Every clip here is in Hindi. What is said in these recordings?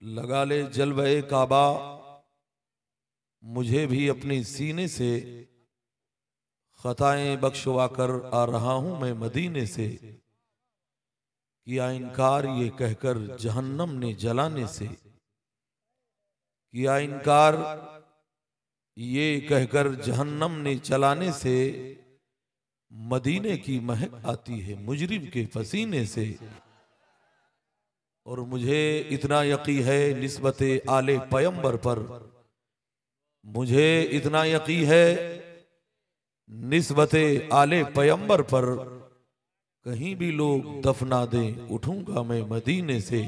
लगा ले जलवे काबा, मुझे भी अपने सीने से खताएं बख्शवा कर आ रहा हूं मैं मदीने से। किया इनकार ये कहकर जहन्नम ने जलाने से, किया इनकार ये कहकर जहन्नम ने जलाने से। मदीने की महक आती है मुजरिम के पसीने से। और मुझे इतना यकीन है निस्बते आले पैगंबर पर, मुझे इतना यकीन है निस्बते आले पैगंबर पर, कहीं भी लोग दफना दें उठूंगा मैं मदीने से।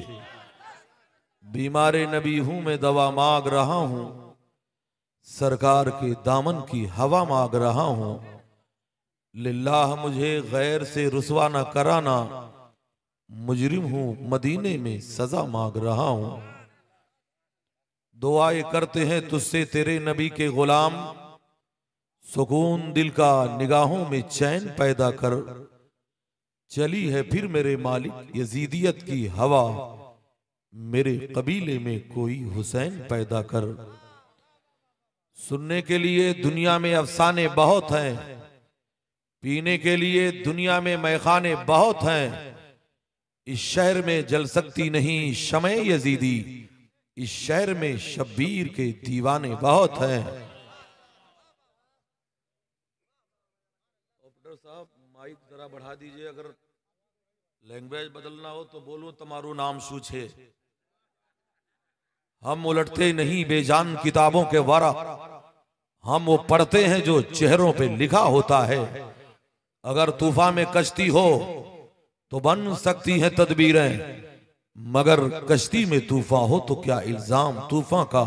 बीमारे नबी हूं मैं दवा मांग रहा हूं, सरकार के दामन की हवा मांग रहा हूं। लिल्लाह मुझे गैर से रुसवा न कराना, मुजरिम हूं मदीने में सजा मांग रहा हूं। दुआएं करते हैं तुझसे तेरे नबी के गुलाम, सुकून दिल का निगाहों में चैन पैदा कर। चली है फिर मेरे मालिक यजीदियत की हवा, मेरे कबीले में कोई हुसैन पैदा कर। सुनने के लिए दुनिया में अफसाने बहुत हैं, पीने के लिए दुनिया में मैखाने बहुत हैं। इस शहर में जल सकती नहीं शमे यजीदी, इस शहर में शब्बीर के दीवाने बहुत हैं। ऑपरेटर साहब माइक जरा बढ़ा दीजिए, अगर लैंग्वेज बदलना हो तो बोलो तुम्हारू नाम शू छे। हम उलटते नहीं बेजान किताबों के वारा, हम वो पढ़ते हैं जो चेहरों पे लिखा होता है। अगर तूफान में कश्ती हो तो बन सकती है तदबीरें, मगर कश्ती में तूफान हो तो क्या इल्जाम तूफान का।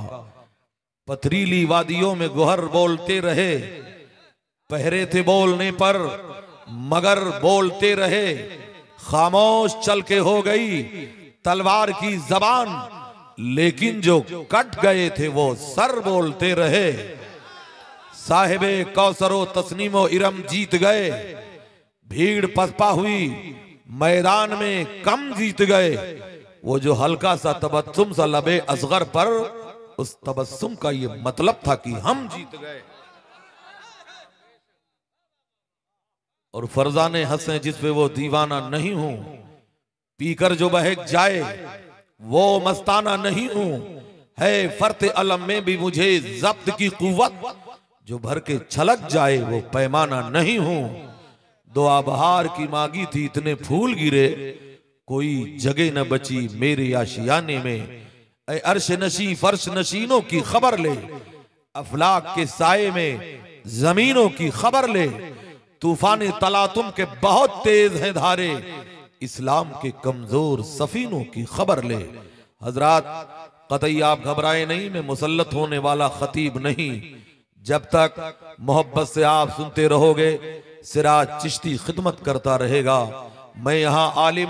पथरीली वादियों में गुहर बोलते रहे, पहरे थे बोलने पर मगर बोलते रहे। खामोश चल के हो गई तलवार की जबान, लेकिन जो कट गए थे वो सर बोलते रहे। साहिबे कौसरो तस्नीमो इरम जीत गए, भीड़ पसपा हुई मैदान में कम जीत गए। वो जो हल्का सा तबस्सुम सा लबे असगर पर, उस तबस्सुम का ये मतलब था कि हम जीत गए। और फरजाने हंसे जिस पे वो दीवाना नहीं हूं, पीकर जो बहक जाए वो मस्ताना नहीं हूं। है फर्ते अलम में भी मुझे जब्त की कुव्वत, जो भर के छलक जाए वो पैमाना नहीं हूं। दुआ बहार की मांगी थी इतने फूल गिरे, कोई जगह न बची मेरे आशियाने में। ऐ अर्श नशी फर्श नशीनों की खबर ले, अफलाक के साये में जमीनों की खबर ले। तूफान तलातुम के बहुत तेज हैं धारे, इस्लाम के कमजोर सफीनों की खबर ले। हजरात कतई आप घबराए नहीं, मैं मुसल्लत होने वाला खतीब नहीं। जब तक मोहब्बत से आप सुनते रहोगे सिराज चिश्ती खिदमत करता रहेगा। मैं यहाँ आलिम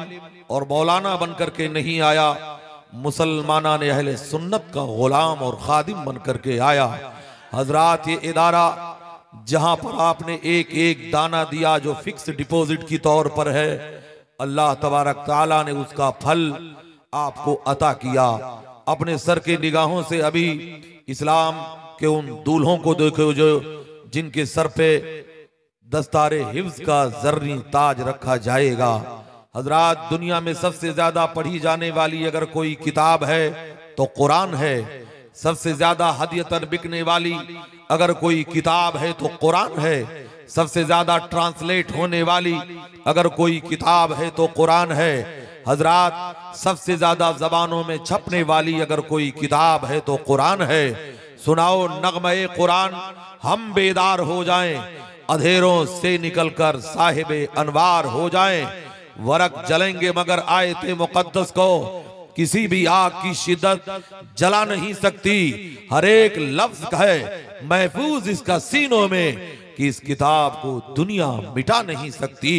और मौलाना बनकर के नहीं आया, मुसलमाना ने अहले सुन्नत का गुलाम और खादिम बनकर के आया। हजरात ये इदारा जहां पर आपने एक एक दाना दिया जो फिक्स डिपॉजिट की तौर पर है, अल्लाह तबारक ताला ने उसका फल आपको अता किया। अपने सर के निगाहों से अभी इस्लाम के उन दूल्हों को देखो जो जिनके सर पे दस्तारे हिफ्ज का जर्री ताज रखा जाएगा। हजरात दुनिया में सबसे ज्यादा पढ़ी जाने वाली अगर कोई किताब है तो कुरान है। सबसे ज्यादा हदियतन बिकने वाली अगर कोई किताब है तो कुरान है। सबसे ज्यादा ट्रांसलेट होने वाली अगर कोई किताब है तो कुरान है। हजरात सबसे ज्यादा जबानों में छपने वाली अगर कोई किताब है तो कुरान है। सुनाओ नगमे कुरान हम बेदार हो जाएं, अधेरों से निकलकर साहिबे अनवार हो जाएं। वरक जलेंगे मगर आयते मुकद्दस को किसी भी आग की शिद्दत जला नहीं सकती। हर एक लफ्ज है महफूज इसका सीनों में कि इस किताब को दुनिया मिटा नहीं सकती।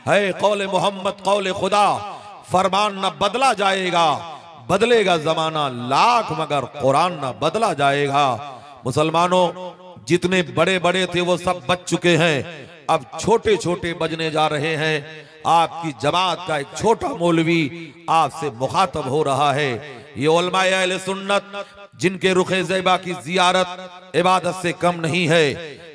है कौले मोहम्मद कौले खुदा, फरमान न बदला जाएगा, बदलेगा जमाना लाख मगर कुरान न बदला जाएगा। मुसलमानों जितने बड़े बड़े थे वो सब बच चुके हैं, अब छोटे छोटे बजने जा रहे हैं। आपकी जमात का एक छोटा मौलवी आपसे मुखातब हो रहा है। ये उलमाए अहले सुन्नत जिनके रुखे ज़ैबा की ज़ियारत इबादत से कम नहीं है,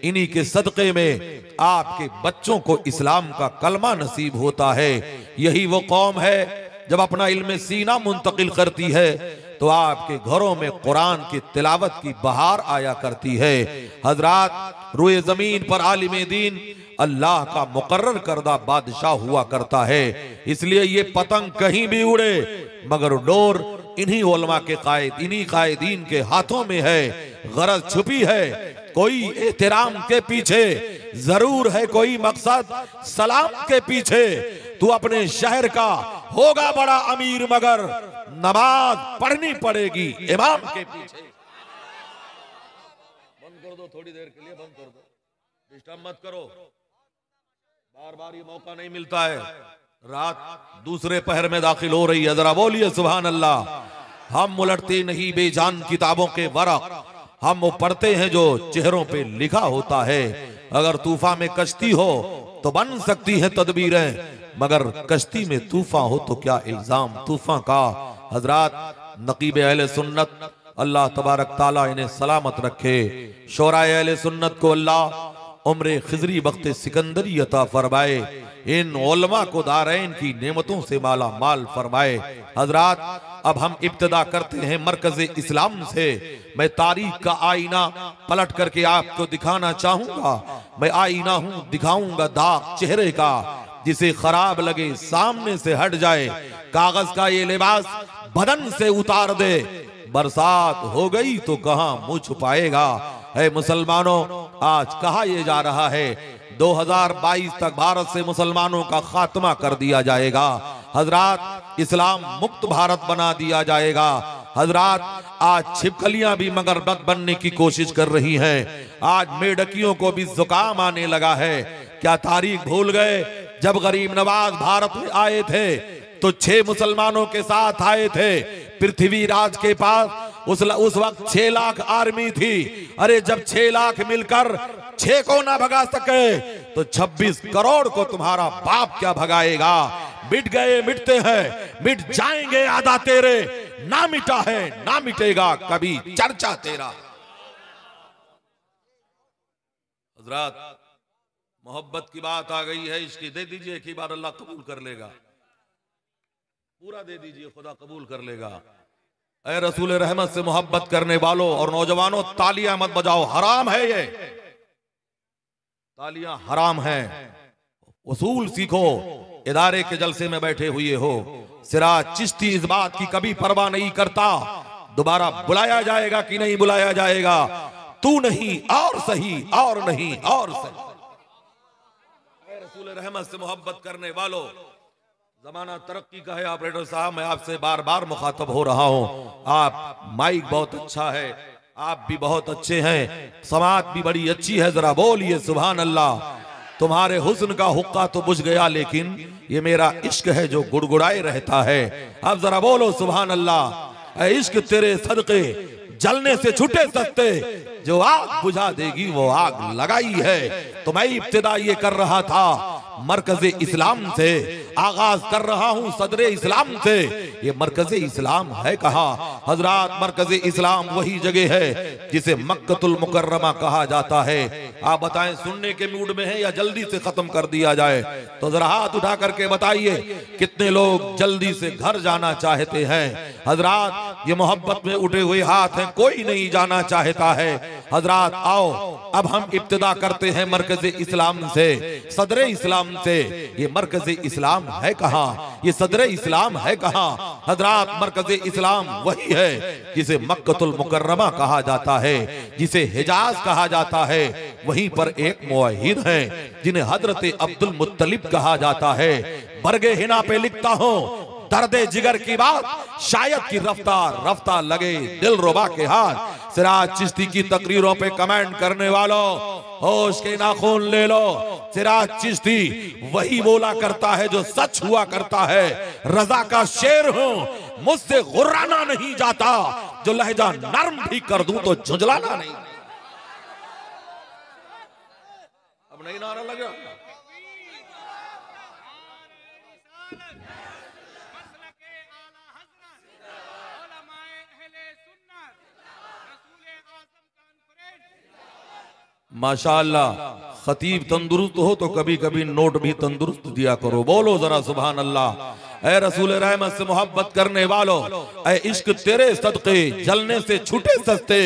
इन्हीं के सदक़े में आपके बच्चों को इस्लाम का कलमा नसीब होता है। यही वो कौम है जब अपना इल्म सीना मुंतकिल करती है तो आपके घरों में कुरान की तिलावत की बहार आया करती है। हजरात, रुए जमीन पर आलिम दीन अल्लाह का मुकर्रर करदा बादशाह हुआ करता है, इसलिए ये पतंग कहीं भी उड़े मगर डोर इन्हीं उलमा के कायद, इन्हीं कायदीन के हाथों में है। गरज छुपी है कोई एहतराम के पीछे, जरूर है कोई मकसद सलाम के पीछे। तू अपने शहर का होगा बड़ा अमीर मगर नमाज पढ़नी पड़ेगी इमाम के पीछे। बंद कर दो, थोड़ी देर के लिए बंद कर दो, डिस्टर्ब मत करो, बार बार ये मौका नहीं मिलता है। रात दूसरे पहर में दाखिल हो रही है, जरा बोलिए सुभान अल्लाह। हम उलटते नहीं बेजान किताबों के वरक, हम वो पढ़ते हैं जो चेहरों पे लिखा होता है। अगर तूफा में कश्ती हो तो बन सकती है तदबीरें, मगर कश्ती में तूफा हो तो क्या इल्जाम तूफा का। हजरात, नकीब अहले सुन्नत अल्लाह तबारक ताला इन्हें सलामत रखे। शोराए अहले सुन्नत को अल्लाह उम्र खिजरी वक्त सिकंदरी अता फरमाए। इन उलमा को दारैन की नेमतों से माला माल फरमाए। हजरात, अब हम इब्तिदा करते हैं मरकज इस्लाम से। मैं तारीख का आईना पलट करके आपको दिखाना चाहूंगा। मैं आईना हूं, दिखाऊंगा दाग चेहरे का, जिसे खराब लगे सामने से हट जाए। कागज का ये लिबास बदन से उतार दे, बरसात हो गई तो कहां मुंह छुपाएगा। है मुसलमानों, आज कहा यह जा रहा है 2022 तक भारत से मुसलमानों का खात्मा कर दिया जाएगा। हजरात, इस्लाम मुक्त भारत बना दिया जाएगा। हजरात, आज छिपकलियां भी मगरमच्छ बनने की कोशिश कर रही हैं। आज मेढकियों को भी जुकाम आने लगा है। क्या तारीख भूल गए जब गरीब नवाज भारत में आए थे तो 6 मुसलमानों के साथ आए थे पृथ्वीराज के पास। उस वक्त 6 लाख आर्मी थी। अरे जब 6 लाख मिलकर 6 को ना भगा सके तो 26 करोड़ को तुम्हारा बाप क्या भगाएगा। मिट गए, मिटते हैं, मिट जाएंगे आधा तेरे, ना मिटा है ना मिटेगा कभी चर्चा तेरा। हजरात, मोहब्बत की बात आ गई है, इसकी दे दीजिए एक ही बार, अल्लाह कबूल कर लेगा। पूरा दे दीजिए, खुदा कबूल कर लेगा। ऐ रसूल रहमत से मोहब्बत करने वालों और नौजवानों, तालियां मत बजाओ, हराम है ये, तालियां हराम हैं। उसूल सीखो। इदारे के जलसे में बैठे हुए हो, सिराज चिश्ती इस बात की कभी परवाह नहीं करता दोबारा बुलाया जाएगा कि नहीं बुलाया जाएगा। तू नहीं और सही, और नहीं और सही। ऐ रसूल रहमत से मोहब्बत करने वालों, जमाना तरक्की का है। ऑपरेटर साहब, मैं आपसे बार बार मुखातब हो रहा हूं। आप माइक बहुत अच्छा है, आप भी बहुत अच्छे हैं, समात भी बड़ी अच्छी है, जरा बोलिए सुभान अल्लाह। तुम्हारे हुस्न का हुक्का तो बुझ गया, लेकिन ये मेरा इश्क है जो गुड़गुड़ाए रहता है। अब जरा बोलो सुभान अल्लाह। ऐ इश्क तेरे सदके जलने से छूटे सस्ते, जो आग बुझा देगी वो आग लगाई है। तो मैं इब्तिदा ये कर रहा था मरकज इस्लाम से, आगाज कर रहा हूं सदरे इस्लाम से। ये मरकज इस्लाम है कहाँ? हजरात, मरकज इस्लाम वही जगह है जिसे मक्कतुल मुकर्रमा कहा जाता है। आप बताएं, सुनने के मूड में है या जल्दी से खत्म कर दिया जाए? तो जरा हाथ उठा करके बताइए कितने लोग जल्दी से घर जाना चाहते हैं। हजरात, ये मोहब्बत में उठे हुए हाथ हैं, कोई नहीं जाना चाहता है। हजरात आओ, अब हम इब्तिदा करते हैं मरकज इस्लाम से, सदरे इस्लाम से। ये मरकज इस्लाम है कहाँ? ये सदरे इस्लाम है कहाँ? हजरात, मरकज इस्लाम वही है जिसे मक्कतुल मुकर्रमा कहा जाता है, जिसे हिजाज कहा जाता है। वहीं पर एक मुवहिद है जिन्हें हजरत अब्दुल मुत्तलिब कहा जाता है। बरगे हिना पे लिखता हूँ, दर्दे जिगर की बात शायद की रफ्तार रफ्तार लगे दिल रुबा के हाथ। सिराज चिश्ती की तकरीरों पे कमेंट करने वालों, होश के नाखून ले लो। सिराज चिश्ती वही बोला करता है जो सच हुआ करता है। रजा का शेर हूं, मुझसे गुर्राना नहीं जाता, जो लहजा नर्म भी कर दूं तो झुंझलाना नहीं। अब नहीं नारा लगा? माशाअल्लाह, खतीब तंदुरुस्त हो तो कभी कभी नोट भी तंदुरुस्त दिया करो। बोलो जरा सुभान अल्लाह। ऐ रसूल रहमत से मोहब्बत करने वालों, ऐ इश्क तेरे सदके जलने से छूटे सस्ते,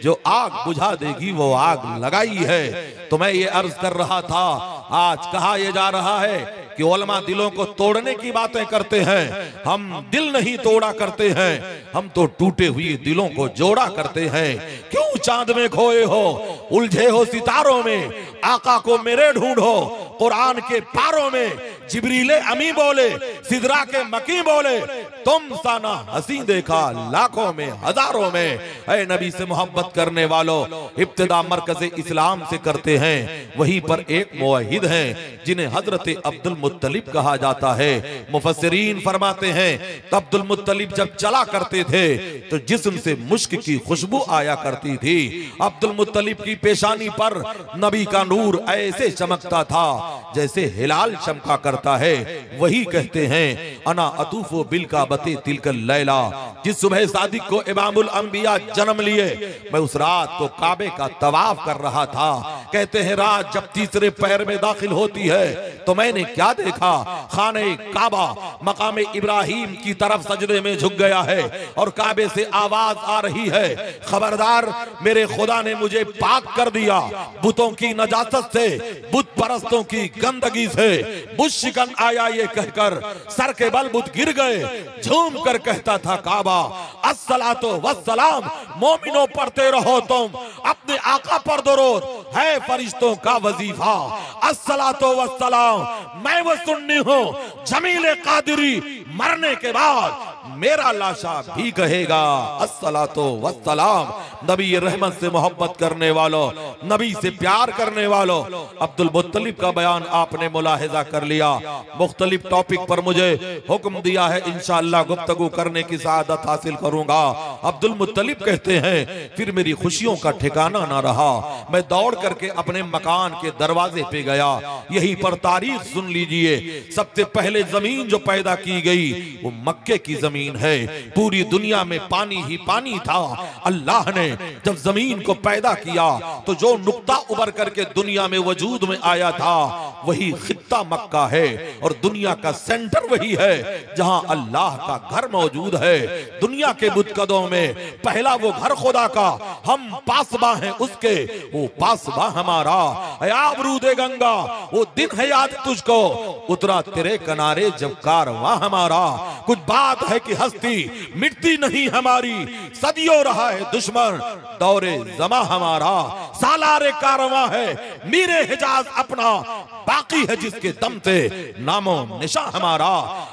जो आग बुझा देगी वो आग लगाई है। तो मैं ये अर्ज कर रहा था, आज कहा यह जा रहा है कि उलमा दिलों को तोड़ने की बातें करते हैं, हम दिल नहीं तोड़ा करते हैं, हम तो टूटे हुए दिलों को जोड़ा करते हैं। क्यों चांद में खोए हो, उलझे हो सितारों में, आका को मेरे ढूंढो। कुरान के पारों में जिब्रीले अमी बोले, सिदरा के मकी बोले, तुम साना हसी देखा लाखों में हजारों में। ऐ नबी से मोहब्बत करने वालों, इब्तिदा मरकज़े इस्लाम से करते हैं। वहीं पर एक मुवहिद हैं जिन्हें हजरत अब्दुल मुत्तलिब कहा जाता है। मुफस्सिरीन फरमाते हैं अब्दुल मुत्तलिब जब चला करते थे तो जिस्म से मुश्क की खुशबू आया करती थी। अब्दुल मुत्तलिब की पेशानी पर नबी का नूर ऐसे चमकता था जैसे हिलाल चमका करता है। वही कहते हैं अना अतूफो बिल का बते तिलकल लैला, जिस सुबह सादिक को इमामुल अंबिया जन्म लिए, मैं उस रात को काबे का तवाफ कर रहा था। कहते हैं रात जब तीसरे पैर में दाखिल होती है तो मैंने क्या देखा, खाने काबा मकाम इब्राहिम की तरफ सजदे में झुक गया है और काबे से आवाज आ रही है, खबरदार मेरे खुदा ने मुझे पाक कर दिया बुतों की नजासत से, बुत परस्तों की गंदगी से। बुत शिकन आया ये कहकर सर के बल बुत गिर गए। झूम कर कहता था काबा अस्सलातो वस्सलाम, मोमिनो पढ़ते रहो तुम अपने आका पर दरूद, है फरिश्तों का वजीफा। अस्सलातो वस्सलाम, मैं वो सुन्नी हूँ जमील कादिरी मरने के बाद मेरा लाशा भी कहेगा अस्सलातो वस्सलाम। नबी रहमत से मोहब्बत करने वालों, नबी से प्यार करने वालों, अब्दुल मुत्तलिब का बयान आपने मुलाहिजा कर लिया। मुख्तलिफ टॉपिक पर मुझे हुक्म दिया है, इंशाअल्लाह गुफ्तगू करने की सआदत हासिल करूंगा। अब्दुल मुत्तलिब कहते हैं फिर मेरी खुशियों का ठिकाना ना रहा, मैं दौड़ करके अपने मकान के दरवाजे पे गया। यहीं पर तारीख सुन लीजिए, सबसे पहले जमीन जो पैदा की गई वो मक्के की जमीन है। पूरी दुनिया में पानी ही पानी था। अल्लाह ने जब जमीन को पैदा किया तो जो नुक्ता उभर करके दुनिया में वजूद में आया था वही खित्ता मक्का है और दुनिया का सेंटर वही है जहां अल्लाह का घर मौजूद है। दुनिया के बुतकदों में पहला वो घर खुदा का, हम पासबा हैं उसके, वो पासबा हमारा। आबरूदे गंगा वो दिन है याद तुझको, उतरा तेरे किनारे जब कारवां हमारा। कुछ बात है कि हस्ती मिटती नहीं हमारी, सदियों रहा है दुश्मन दौरे जमा हमारा। सालारे कारवां है मीरे हिजाज अपना, बाकी है जिसके दम से नामो निशा हमारा।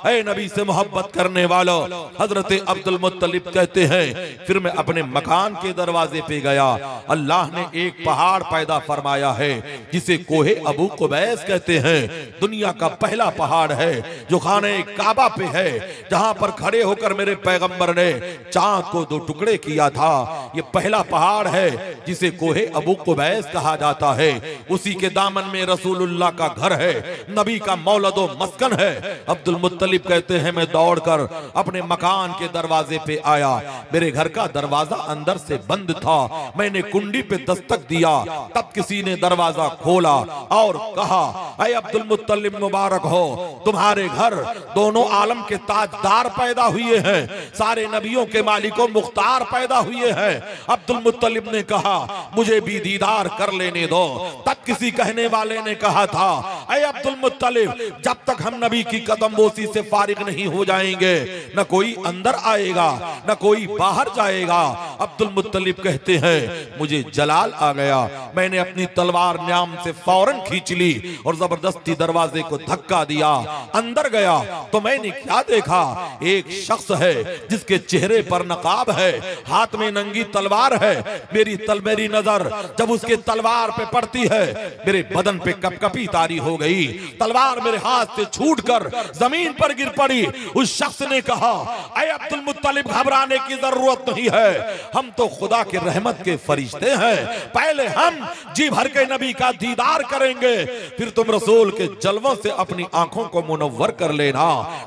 ऐ नबी से मोहब्बत करने वालों, हजरत अब्दुल मुत्तलिब कहते हैं फिर मैं अपने मकान के दरवाजे पे गया। अल्लाह ने एक पहाड़ पैदा फरमाया है जिसे कोहे अबू कुबैस कहते हैं। दुनिया का पहला पहाड़ है जो खाने काबा पे है, जहां पर खड़े होकर मेरे पैगंबर ने चांद को दो टुकड़े किया था। ये पहला पहाड़ है जिसे कोहे अबू कुबैस कहा जाता है। उसी के दामन में रसूलुल्लाह का घर है, नबी का मौलदो मस्कन है। अब्दुल मुत्तलिब कहते हैं मैं दौड़कर अपने मकान के दरवाजे पे आया। मेरे घर का दरवाजा अंदर से बंद था। मैंने कुंडी पे दस्तक दिया, तब किसी ने दरवाजा खोला और कहा ऐ अब्दुल मुत्तलिब मुबारक हो, तुम्हारे घर दोनों आलम के ताजदार पैदा हुए हैं, सारे नबियों के मालिकों मुख्तार पैदा हुए हैं। अब्दुल मुत्तलिब ने कहा मुझे भी दीदार कर लेने दो। तब किसी कहने वाले ने कहा था ऐ अब्दुल मुत्तलिब, जब तक हम नबी की कदमबोसी से फारिग नहीं हो जाएंगे न कोई अंदर आएगा न कोई बाहर जाएगा। अब्दुल मुत्तलिब कहते हैं मुझे जलाल आ गया, मैंने अपनी तलवार न्याम से फौरन खींच ली और जबरदस्ती दरवाजे को धक्का दिया। अंदर गया तो मैंने क्या देखा, एक शख्स है जिसके चेहरे पर नकाब है, हाथ में नंगी तलवार है। मेरी नजर जब उसके तलवार पे पड़ती है मेरे बदन पे कपकपी तारी हो गई, तलवार मेरे हाथ से छूटकर जमीन पर गिर पड़ी। उस शख्स ने कहा, ऐ अब्दुल मुत्तलिब, घबराने की जरूरत नहीं है, हम तो खुदा के रहमत के फरिश्ते हैं। पहले हम जी भर के नबी का दीदार करेंगे, फिर तुम रसूल के जलवों से अपनी आंखों को मुनव्वर कर लेना।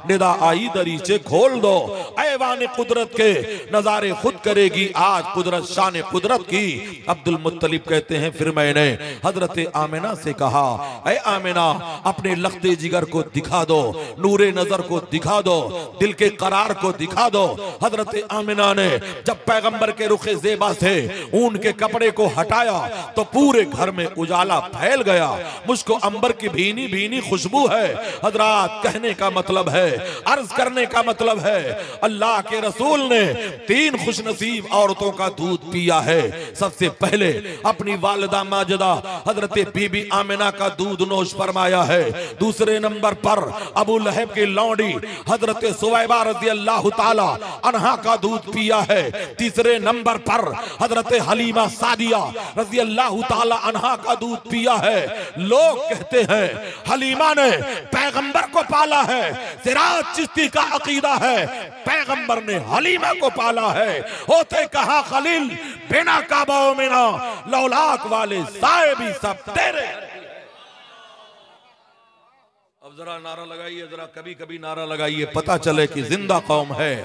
निदा आई दरीचे खोल दो, ऐवान कुदरत के नजारे खुद करेगी आज कुदरत शान कुदरत की। अब्दुल मुत्तलिब कहते हैं, फिर मैंने हजरत आमिना से कहा, ऐ आमिना, अपने लख्ते जिगर को दिखा दो, नूरे नजर को दिखा दो, दिल के करार को दिखा दो। हजरत आमिना ने जब पैगंबर के रुखे ज़ेबा से ऊन के कपड़े को हटाया तो पूरे घर में उजाला फैल गया। मुझको अंबर की भीनी भीनी खुशबू है। हजरात, कहने का मतलब है, अर्ज करने का मतलब है, अल्लाह के रसूल ने 3 खुशनसीब औरतों का दूध पिया है। सबसे पहले अपनी वालिदा माजिदा हजरत बीबी आमिना का दूध नोश फरमाया है। दूसरे नंबर पर अबू लहब की लौंडी हजरत सुवैबा रज़ियल्लाहु ताला अन्हा का दूध पिया है। तीसरे नंबर पर हजरत हलीमा सादिया रज़ियल्लाहु ताला अन्हा का दूध पिया है। लोग कहते हैं हलीमा ने पैगंबर को पाला है। सिराज चिश्ती का अकीदा है, पैगंबर ने हलीमा को पाला है। होते कहा खलील, बिना काबा मिना, लौलाक वाले साए भी सब तेरे। अब जरा नारा लगाइए, जरा कभी कभी नारा लगाइए, पता चले कि जिंदा कौम है।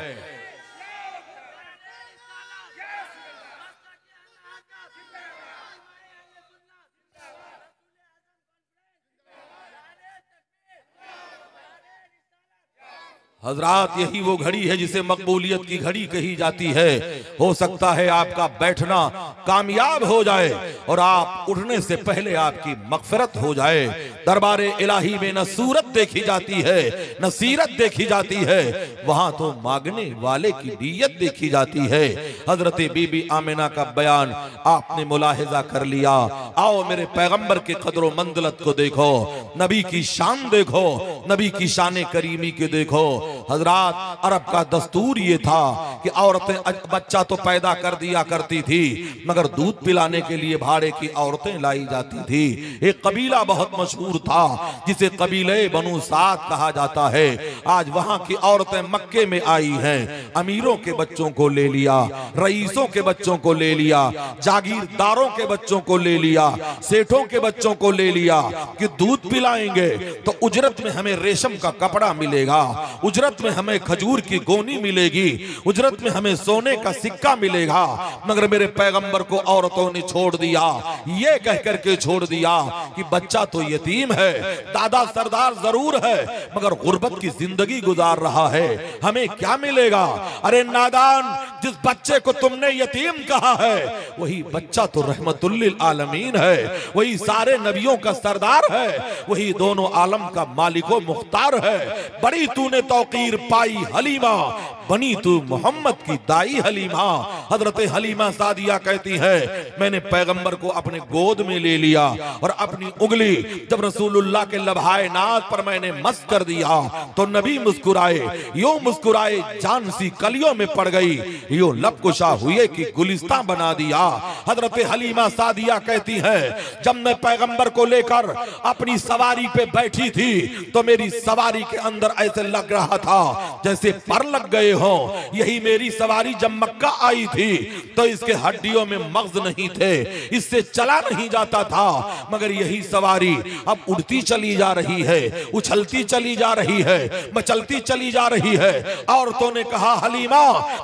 हजरात, यही वो घड़ी है जिसे मकबूलियत की घड़ी कही जाती है। हो सकता है आपका बैठना कामयाब हो जाए और आप उठने से पहले आपकी मगफिरत हो जाए। दरबारे इलाही में न सूरत देखी जाती है न सीरत देखी जाती है, वहां तो मांगने वाले की नीयत देखी जाती है। हजरत बीबी आमिना का बयान आपने मुलाहिजा कर लिया। आओ मेरे पैगंबर के कदर मंजिलत को देखो, नबी की शान देखो, नबी की शान करीमी के देखो। हजरात, अरब का दस्तूर ये था कि औरतें बच्चा तो पैदा कर दिया करती थी, मगर दूध पिलाने के लिए भाड़े की औरतें लाई जाती थी। एक कबीला बहुत मशहूर था जिसे कबीले बनु साद कहा जाता है। आज वहां की औरतें मक्के में आई हैं, अमीरों के बच्चों को ले लिया, रईसों के बच्चों को ले लिया, जागीरदारों के बच्चों को ले लिया, सेठों के बच्चों को ले लिया कि दूध पिलाएंगे तो उजरत में हमें रेशम का कपड़ा मिलेगा, उजरत में हमें खजूर की गोनी मिलेगी, उजरत में हमें सोने का सिक्का मिलेगा। मगर मेरे पैगंबर को औरतों ने छोड़ दिया, ये कह करके छोड़ दिया कि बच्चा तो यतीम है, दादा सरदार जरूर है, मगर गुर्बत की जिंदगी गुजार रहा है, हमें क्या मिलेगा। अरे नादान, जिस बच्चे को तुमने यतीम कहा है वही बच्चा तो रहमतुल लिल आलमीन है, वही सारे नबियों का सरदार है, वही दोनों आलम का मालिको मुख्तार है। बड़ी तूने तौकीर पाई हलीमा, बनी तू मोहम्मद की दाई हलीमा। हजरत हलीमा सादिया कहती है, मैंने पैगंबर को अपने गोद में ले लिया और अपनी उंगली जब रसूलुल्लाह के लबहाए नाज पर मैंने मस कर दिया तो नबी मुस्कुराए, यूं मुस्कुराए जान सी कलियों में पड़ गई, यूं लब कुशा हुए कि गुलिस्तां बना दिया। हजरत हलीमा सादिया कहती है, जब मैं पैगंबर को लेकर अपनी सवारी पे बैठी थी तो मेरी सवारी के अंदर ऐसे लग रहा था जैसे पर लग गए हो। यही मेरी सवारी जब मक्का आई थी तो इसके हड्डियों में मग्ज नहीं थे, इससे चला नहीं जाता था, मगर यही सवारी अब उड़ती चली जा रही है, उछलती चली जा रही है, मचलती चली जा रही है। औरतों ने कहा, हलीमा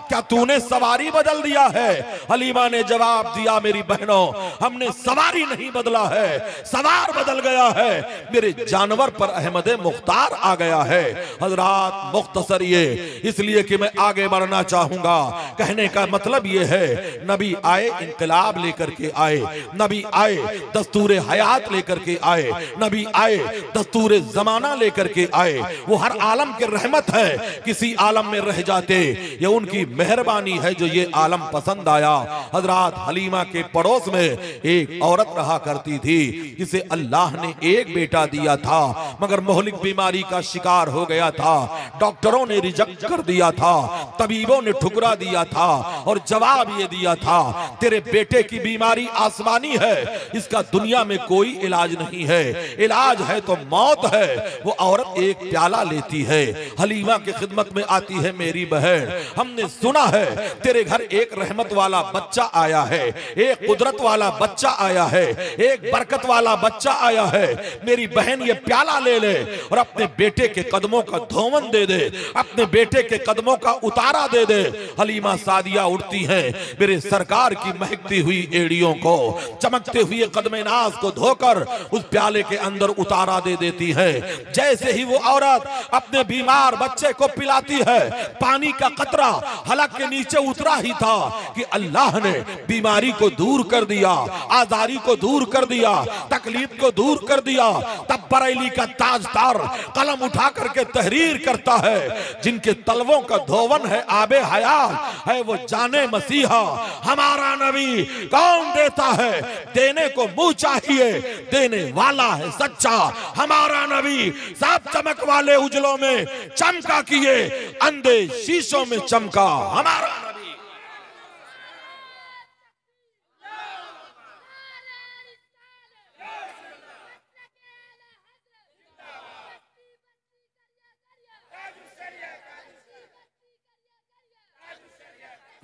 क्या तूने सवारी बदल दिया है? हलीमा ने जवाब दिया, मेरी बहनों, हमने सवारी नहीं बदला है, सवार बदल गया है, मेरे जानवर पर अहमद मुख्तार आ गया है। हजरात, मुख्तसर ये इसलिए कि मैं आगे बढ़ना चाहूंगा, कहने का मतलब ये है, नबी आए इंकलाब लेकर के आए, नबी आए दस्तूर हयात लेकर के आए, नबी आए दस्तूर जमाना लेकर के आए। वो हर आलम के रहमत है, किसी आलम में रह जाते, ये उनकी मेहरबानी है जो ये आलम पसंद आया। हजरात, हलीमा के पड़ोस में एक औरत रहा करती थी जिसे अल्लाह ने एक बेटा दिया था, मगर मोहलिक बीमारी का शिकार हो गया था, डॉक्टरों ने रिजेक्ट कर दिया था। था, तबीबों ने ठुकरा दिया था और जवाब ये दिया था तेरे बेटे की बीमारी आसमानी है, इसका दुनिया में कोई इलाज नहीं है, इलाज है तो मौत है। वो औरत एक प्याला लेती है, हलीमा की खिदमत में आती है, मेरी बहन हमने सुना है तेरे घर एक रहमत वाला बच्चा आया है, एक कुदरत वाला बच्चा आया है, एक बरकत वाला बच्चा आया है, मेरी बहन ये प्याला ले ले और अपने बेटे के कदमों का धोवन दे दे, अपने बेटे के कदमों का उतारा दे दे। हलीमा सादिया उठती हैं, मेरे सरकार की महकती हुई एड़ियों को, चमकते हुए कदमे नाज को धोकर उस प्याले के अंदर उतारा दे देती है। जैसे ही वो औरत अपने बीमार बच्चे को पिलाती है, पानी का कतरा हलक के नीचे उतरा ही था कि अल्लाह ने बीमारी को दूर कर दिया, आजारी को दूर कर दिया, तकलीफ को दूर कर दिया। तब बरेली का ताजदार कलम उठा करके तहरीर करता है, जिनके तलवों का धोवन है आबे हयात है, वो जाने मसीहा हमारा नबी कौन देता है, देने को मुंह चाहिए, देने वाला है सच्चा हमारा नबी। सब चमक वाले उजलों में चमका किए, अंधे शीशों में चमका हमारा नबी।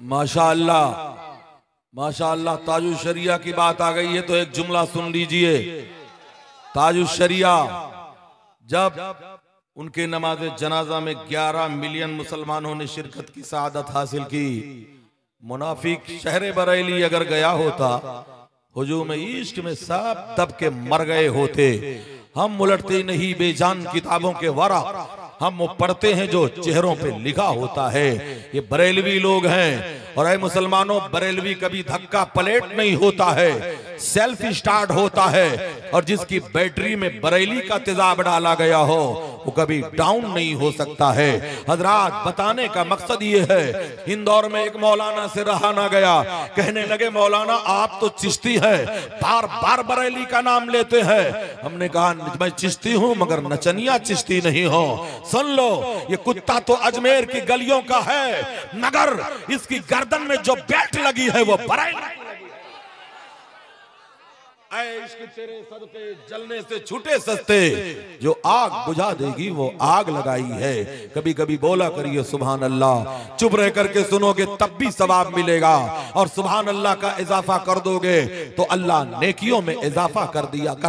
माशाअल्लाह माशाअल्लाह, ताजुल शरिया की बात आ गई है तो एक जुमला सुन लीजिए। ताजुल शरिया, जब उनके नमाज जनाजा में 11 मिलियन मुसलमानों ने शिरकत की सआदत हासिल की, मुनाफिक शहर बरेली अगर गया होता, हुजूम इश्क में सब दब के मर गए होते। हम उलटते नहीं बेजान किताबों के वरा, हम वो पढ़ते हैं जो चेहरों पे लिखा होता है। ये बरेलवी लोग हैं, और ऐ मुसलमानों, बरेलवी कभी धक्का पलेट नहीं होता है, सेल्फ स्टार्ट होता है। और जिसकी बैटरी में बरेली का तेजाब डाला गया हो वो कभी डाउन नहीं हो सकता है। हजरात, बताने का मकसद ये है, इंदौर में एक मौलाना से रहा ना गया, कहने लगे मौलाना आप तो चिश्ती है, बार बार बरेली का नाम लेते हैं। हमने कहा मैं चिश्ती हूं मगर नचनिया चिश्ती नहीं हो। सुन लो, ये कुत्ता तो अजमेर की गलियों का है, मगर इसकी गर्दन में जो बेल्ट लगी है वो बरेली। इश्क तेरे सदके जलने से छूटे सस्ते, जो आग बुझा देगी वो आग लगाई है। कभी कभी बोला करिए सुभान अल्लाह, चुप रह करके सुनोगे तब भी सवाब मिलेगा, और सुभान अल्लाह का इजाफा कर दोगे तो अल्लाह नेकियों में इजाफा कर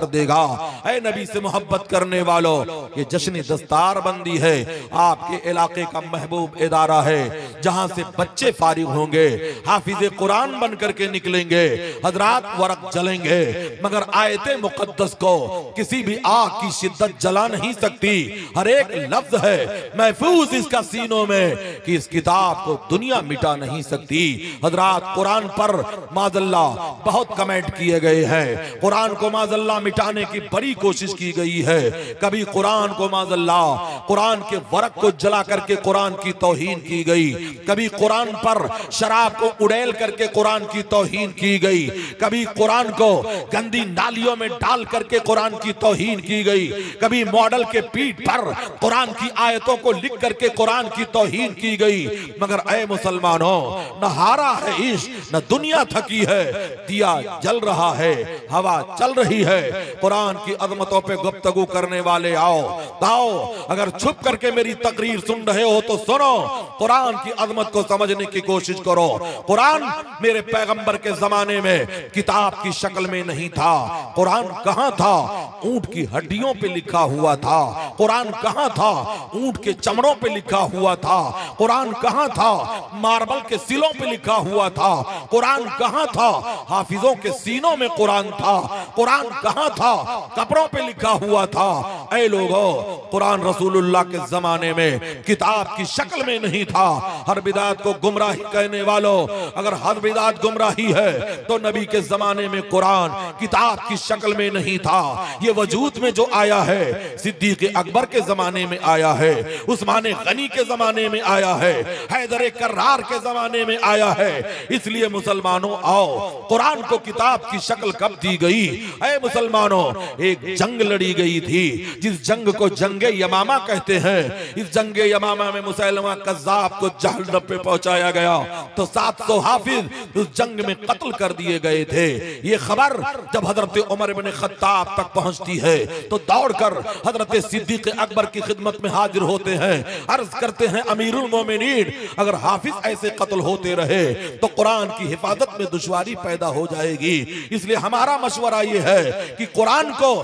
देगा। ऐ नबी से मोहब्बत करने वालों, ये जश्न दस्तार बंदी है, आपके इलाके का महबूब इदारा है, जहां से बच्चे फारिग होंगे, हाफिज कुरान बन करके निकलेंगे, हजरात वरक जलेंगे, मगर आयते मुकद्दस को किसी भी आग की शिद्दत जला नहीं सकती। हर एक लफ्ज है महफूज इसका सीनों में कि इस किताब को दुनिया मिटा नहीं सकती। हजरात, कुरान पर माज़अल्लाह बहुत कमेंट किए गए हैं, कुरान को माज़अल्लाह मिटाने की बड़ी कोशिश की गई है। कभी कुरान को माज़अल्लाह कुरान के वरक को जला करके कुरान की तौहीन की गई, कभी कुरान पर शराब को उड़ेल करके कुरान की तौहीन की गई, कभी कुरान को गंदी नालियों में डाल करके कुरान की तौहीन की गई, कभी मॉडल के पीठ पर कुरान की आयतों को लिख करके कुरान की तौहीन की गई। मगर ऐ मुसलमानों, न हारा है इश्क, न दुनिया थकी है, दिया जल रहा है, हवा चल रही है। कुरान की अजमतों पे गुफ्तगू करने वाले आओ। अगर छुप करके मेरी तकरीर सुन रहे हो तो सुनो, कुरान की अजमत को समझने की कोशिश करो। कुरान मेरे पैगंबर के जमाने में किताब की शक्ल में नहीं था। कुरान कहां था? ऊंट की हड्डियों पे लिखा हुआ था। कुरान कहां था? ऊंट के चमड़ों पे लिखा हुआ था। कुरान कहां था? मार्बल के सिलों पे लिखा हुआ था। कुरान कहां था? हाफिजों के सीनों में कुरान था। कुरान कहां था? कपड़ों पे लिखा हुआ था। ऐ लोगों, कुरान रसूलुल्लाह के जमाने में किताब की शक्ल में नहीं था। हर बिदात को गुमराही कहने वालों, अगर हर बिदात गुमराही है तो नबी के जमाने में कुरान किताब की शक्ल में नहीं था। ये वजूद में जो आया है सिद्दीक अकबर के जमाने में आया है, उस्मान गनी के जमाने में आया है, हैदर कर्रार के जमाने में आया है। इसलिए मुसलमानों आओ, कुरान को किताब की शक्ल कब दी गई? ऐ मुसलमानों, एक जंग लड़ी गई थी जिस जंग को जंगे यमामा कहते हैं। इस जंगे यमामा में मुसैलमा कज़्ज़ाब को जहन्नम पे पहुंचाया गया तो 700 हाफिज उस जंग में कत्ल कर दिए गए थे। ये खबर जब हजरत उमर इब्न खत्ताब तक पहुंचती है तो दौड़कर हजरत सिद्दीक अकबर की खिदमत में हाजिर होते हैं, अर्ज करते हैं अमीरुल मोमिनीन, अगर हाफिज ऐसे कत्ल होते रहे तो कुरान की हिफाजत में दुश्वारी पैदा हो जाएगी। इसलिए हमारा मशवरा ये है कि कुरान को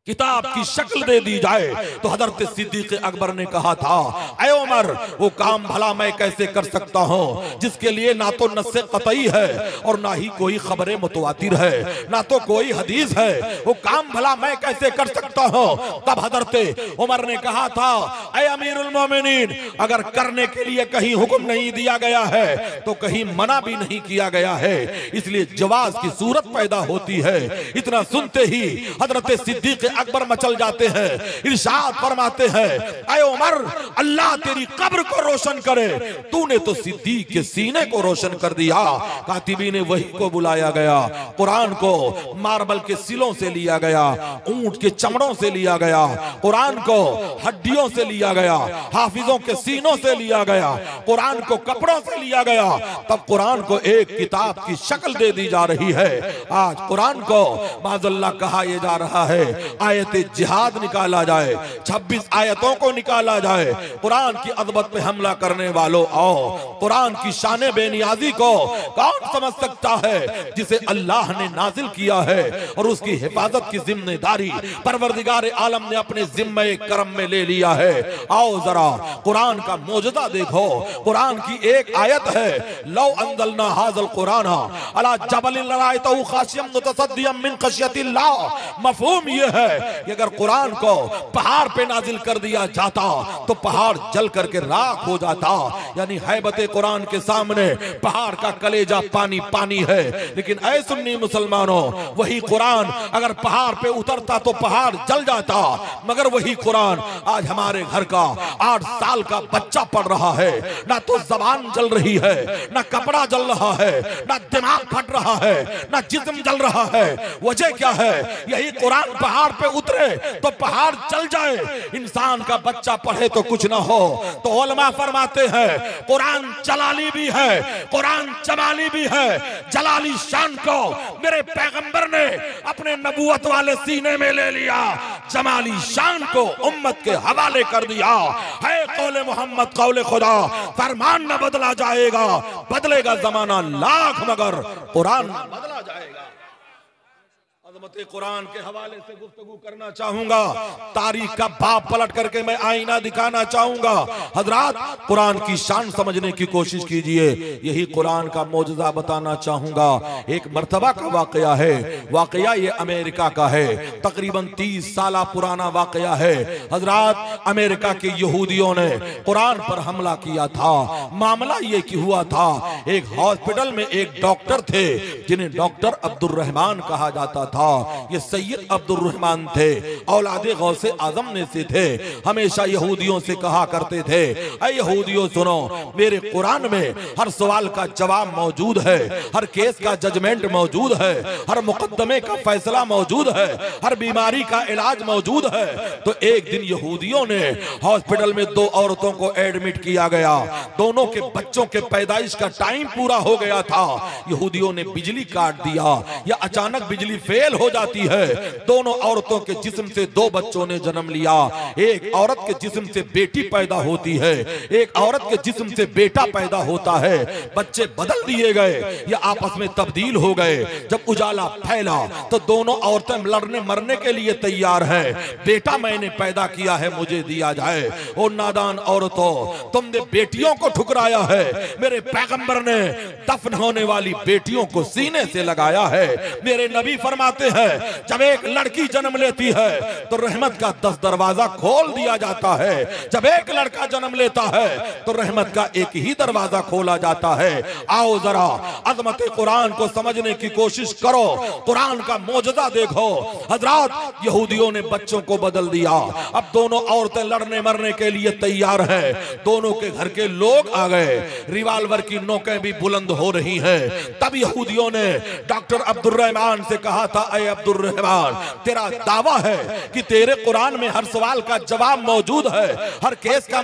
किताब की शक्ल दे दी जाए। तो हजरत सिद्दीक अकबर ने कहा था, ऐ उमर, वो काम भला मैं कैसे कर सकता हूँ जिसके लिए ना तो नस्से कतई है और ना ही कोई खबरें मुतवातिर है, ना तो कोई हदीस है, वो काम भला मैं कैसे कर सकता हूँ? तब हजरत उमर ने कहा था, ऐ अमीरुल मोमिनीन, अगर करने के लिए कहीं हुक्म नहीं दिया गया है तो कहीं मना भी नहीं किया गया है, इसलिए जवाज की सूरत पैदा होती है। इतना सुनते ही हजरत सिद्दीक अकबर मचल जाते हैं, इरशाद फरमाते हैं, ऐ उमर, अल्लाह तेरी कब्र को रोशन करे, तूने तो सिद्दीक के सीने को रोशन कर दिया। कातिबी ने वही को बुलाया गया, कुरान को मार्बल के सिलों से लिया गया, ऊंट के चमड़ों से लिया गया, कुरान को हड्डियों से लिया गया, हाफिजों के सीनों से लिया गया, कुरान को कपड़ों से लिया गया, तब कुरान को एक किताब की शक्ल दे दी जा रही है। आज कुरान को माज़अल्लाह कहा यह जा रहा है आयत जिहाद निकाला जाए, 26 आयतों को निकाला जाए। कुरान की अज़मत पे हमला करने वालों आओ, कुरान की शान बेनियाजी को कौन समझ सकता है जिसे अल्लाह ने नाजिल किया है और उसकी हिफाजत की जिम्मेदारी परवरदिगार आलम ने अपने जिम्मे करम में ले लिया है। आओ जरा कुरान का मौजूदा देखो। कुरान की एक आयत है, लौ अंज़लना हाज़ल कुरान अला जबलिन लरायतहु खाशियम मुतसद्दियम मिन खशियतिल्लाह। मफहूम ये है कि अगर कुरान को पहाड़ पे नाजिल कर दिया जाता तो पहाड़ जल करके राख हो जाता। यानी हैबत कुरान के सामने पहाड़ का कलेजा पानी पानी है। लेकिन ऐ सुन्नी मुसलमानों, वही कुरान अगर पहाड़ पे उतरता तो पहाड़ जल जाता, मगर वही कुरान आज हमारे घर का 8 साल का बच्चा पढ़ रहा है, ना तो जबान जल रही है, ना कपड़ा जल रहा है, ना दिमाग फट रहा है, ना जिस्म जल रहा है। वजह क्या है? यही कुरान पहाड़ पे उतरे तो पहाड़ चल जाए। इंसान का बच्चा पढ़े तो कुछ ना हो। तो उलमा फरमाते हैं कुरान जलाली भी है, कुरान जमाली भी है। जलाली शान को मेरे पैगंबर ने अपने नबूवत वाले सीने में ले लिया, जमाली शान को उम्मत के हवाले कर दिया। है कौले मोहम्मद कौले खुदा, फरमान न बदला जाएगा, बदलेगा जमाना लाख मगर कुरान बदला जाएगा। अज़मत कुरान के हवाले से गुफ्तगू करना चाहूंगा, तारीख का बाप पलट करके मैं आईना दिखाना चाहूंगा। हजरात, कुरान की शान समझने की कोशिश कीजिए, यही कुरान का मौजज़ा बताना चाहूंगा। एक मर्तबा का वाकया है, वाकया ये अमेरिका का है, तकरीबन 30 साल पुराना वाकया है। हजरात, अमेरिका के यहूदियों ने कुरान पर हमला किया था। मामला ये कि हुआ था, एक हॉस्पिटल में एक डॉक्टर थे जिन्हें डॉक्टर अब्दुल रहमान कहा जाता था। ये सैयद अब्दुल रहमान थे, औलादे गौसे आजम में से थे। हमेशा यहूदियों से कहा करते थे, ऐ यहूदियों सुनो, मेरे कुरान में हर सवाल का जवाब मौजूद है, हर केस का जजमेंट मौजूद है, हर मुकदमे का फैसला मौजूद है, हर बीमारी का इलाज मौजूद है। तो एक दिन यहूदियों ने हॉस्पिटल में 2 औरतों को एडमिट किया गया। दोनों के बच्चों के पैदाइश का टाइम पूरा हो गया था। यहूदियों ने बिजली काट दिया या अचानक बिजली फेल हो जाती है। दोनों औरतों के जिस्म से 2 बच्चों ने जन्म लिया। एक औरत के जिस्म से बेटी पैदा होती है, एक औरत के जिस्म से बेटा पैदा होता है। बच्चे बदल दिए गए या आपस में तब्दील हो गए। जब उजाला फैला तो दोनों औरतें लड़ने मरने के लिए तैयार हैं। बेटा मैंने पैदा किया है, मुझे दिया जाए। ओ नादान औरतों, तुमने बेटियों को ठुकराया है। मेरे पैगंबर ने दफन होने वाली बेटियों को सीने से लगाया है। मेरे नबी फरमाते फरमाते हैं जब एक लड़की जन्म लेती है तो रहमत का 10 दरवाजा खोल दिया जाता है, जब एक लड़का जन्म लेता है तो रहमत का एक ही दरवाजा खोला जाता है। आओ जरा अजमत कुरान को समझने की कोशिश करो, कुरान का मौजज़ा देखो। हजरात, यहूदियों ने बच्चों को बदल दिया, अब दोनों औरतें लड़ने मरने के लिए तैयार है, दोनों के घर के लोग आ गए, रिवाल्वर की नोकें भी बुलंद हो रही हैं। तब यहूदियों ने डॉक्टर अब्दुर्रहमान से कहा था, अय अब्दुर्रहमान, तेरा दावा है कि तेरे कुरान में हर सवाल का जवाब मौजूद है, हर केस का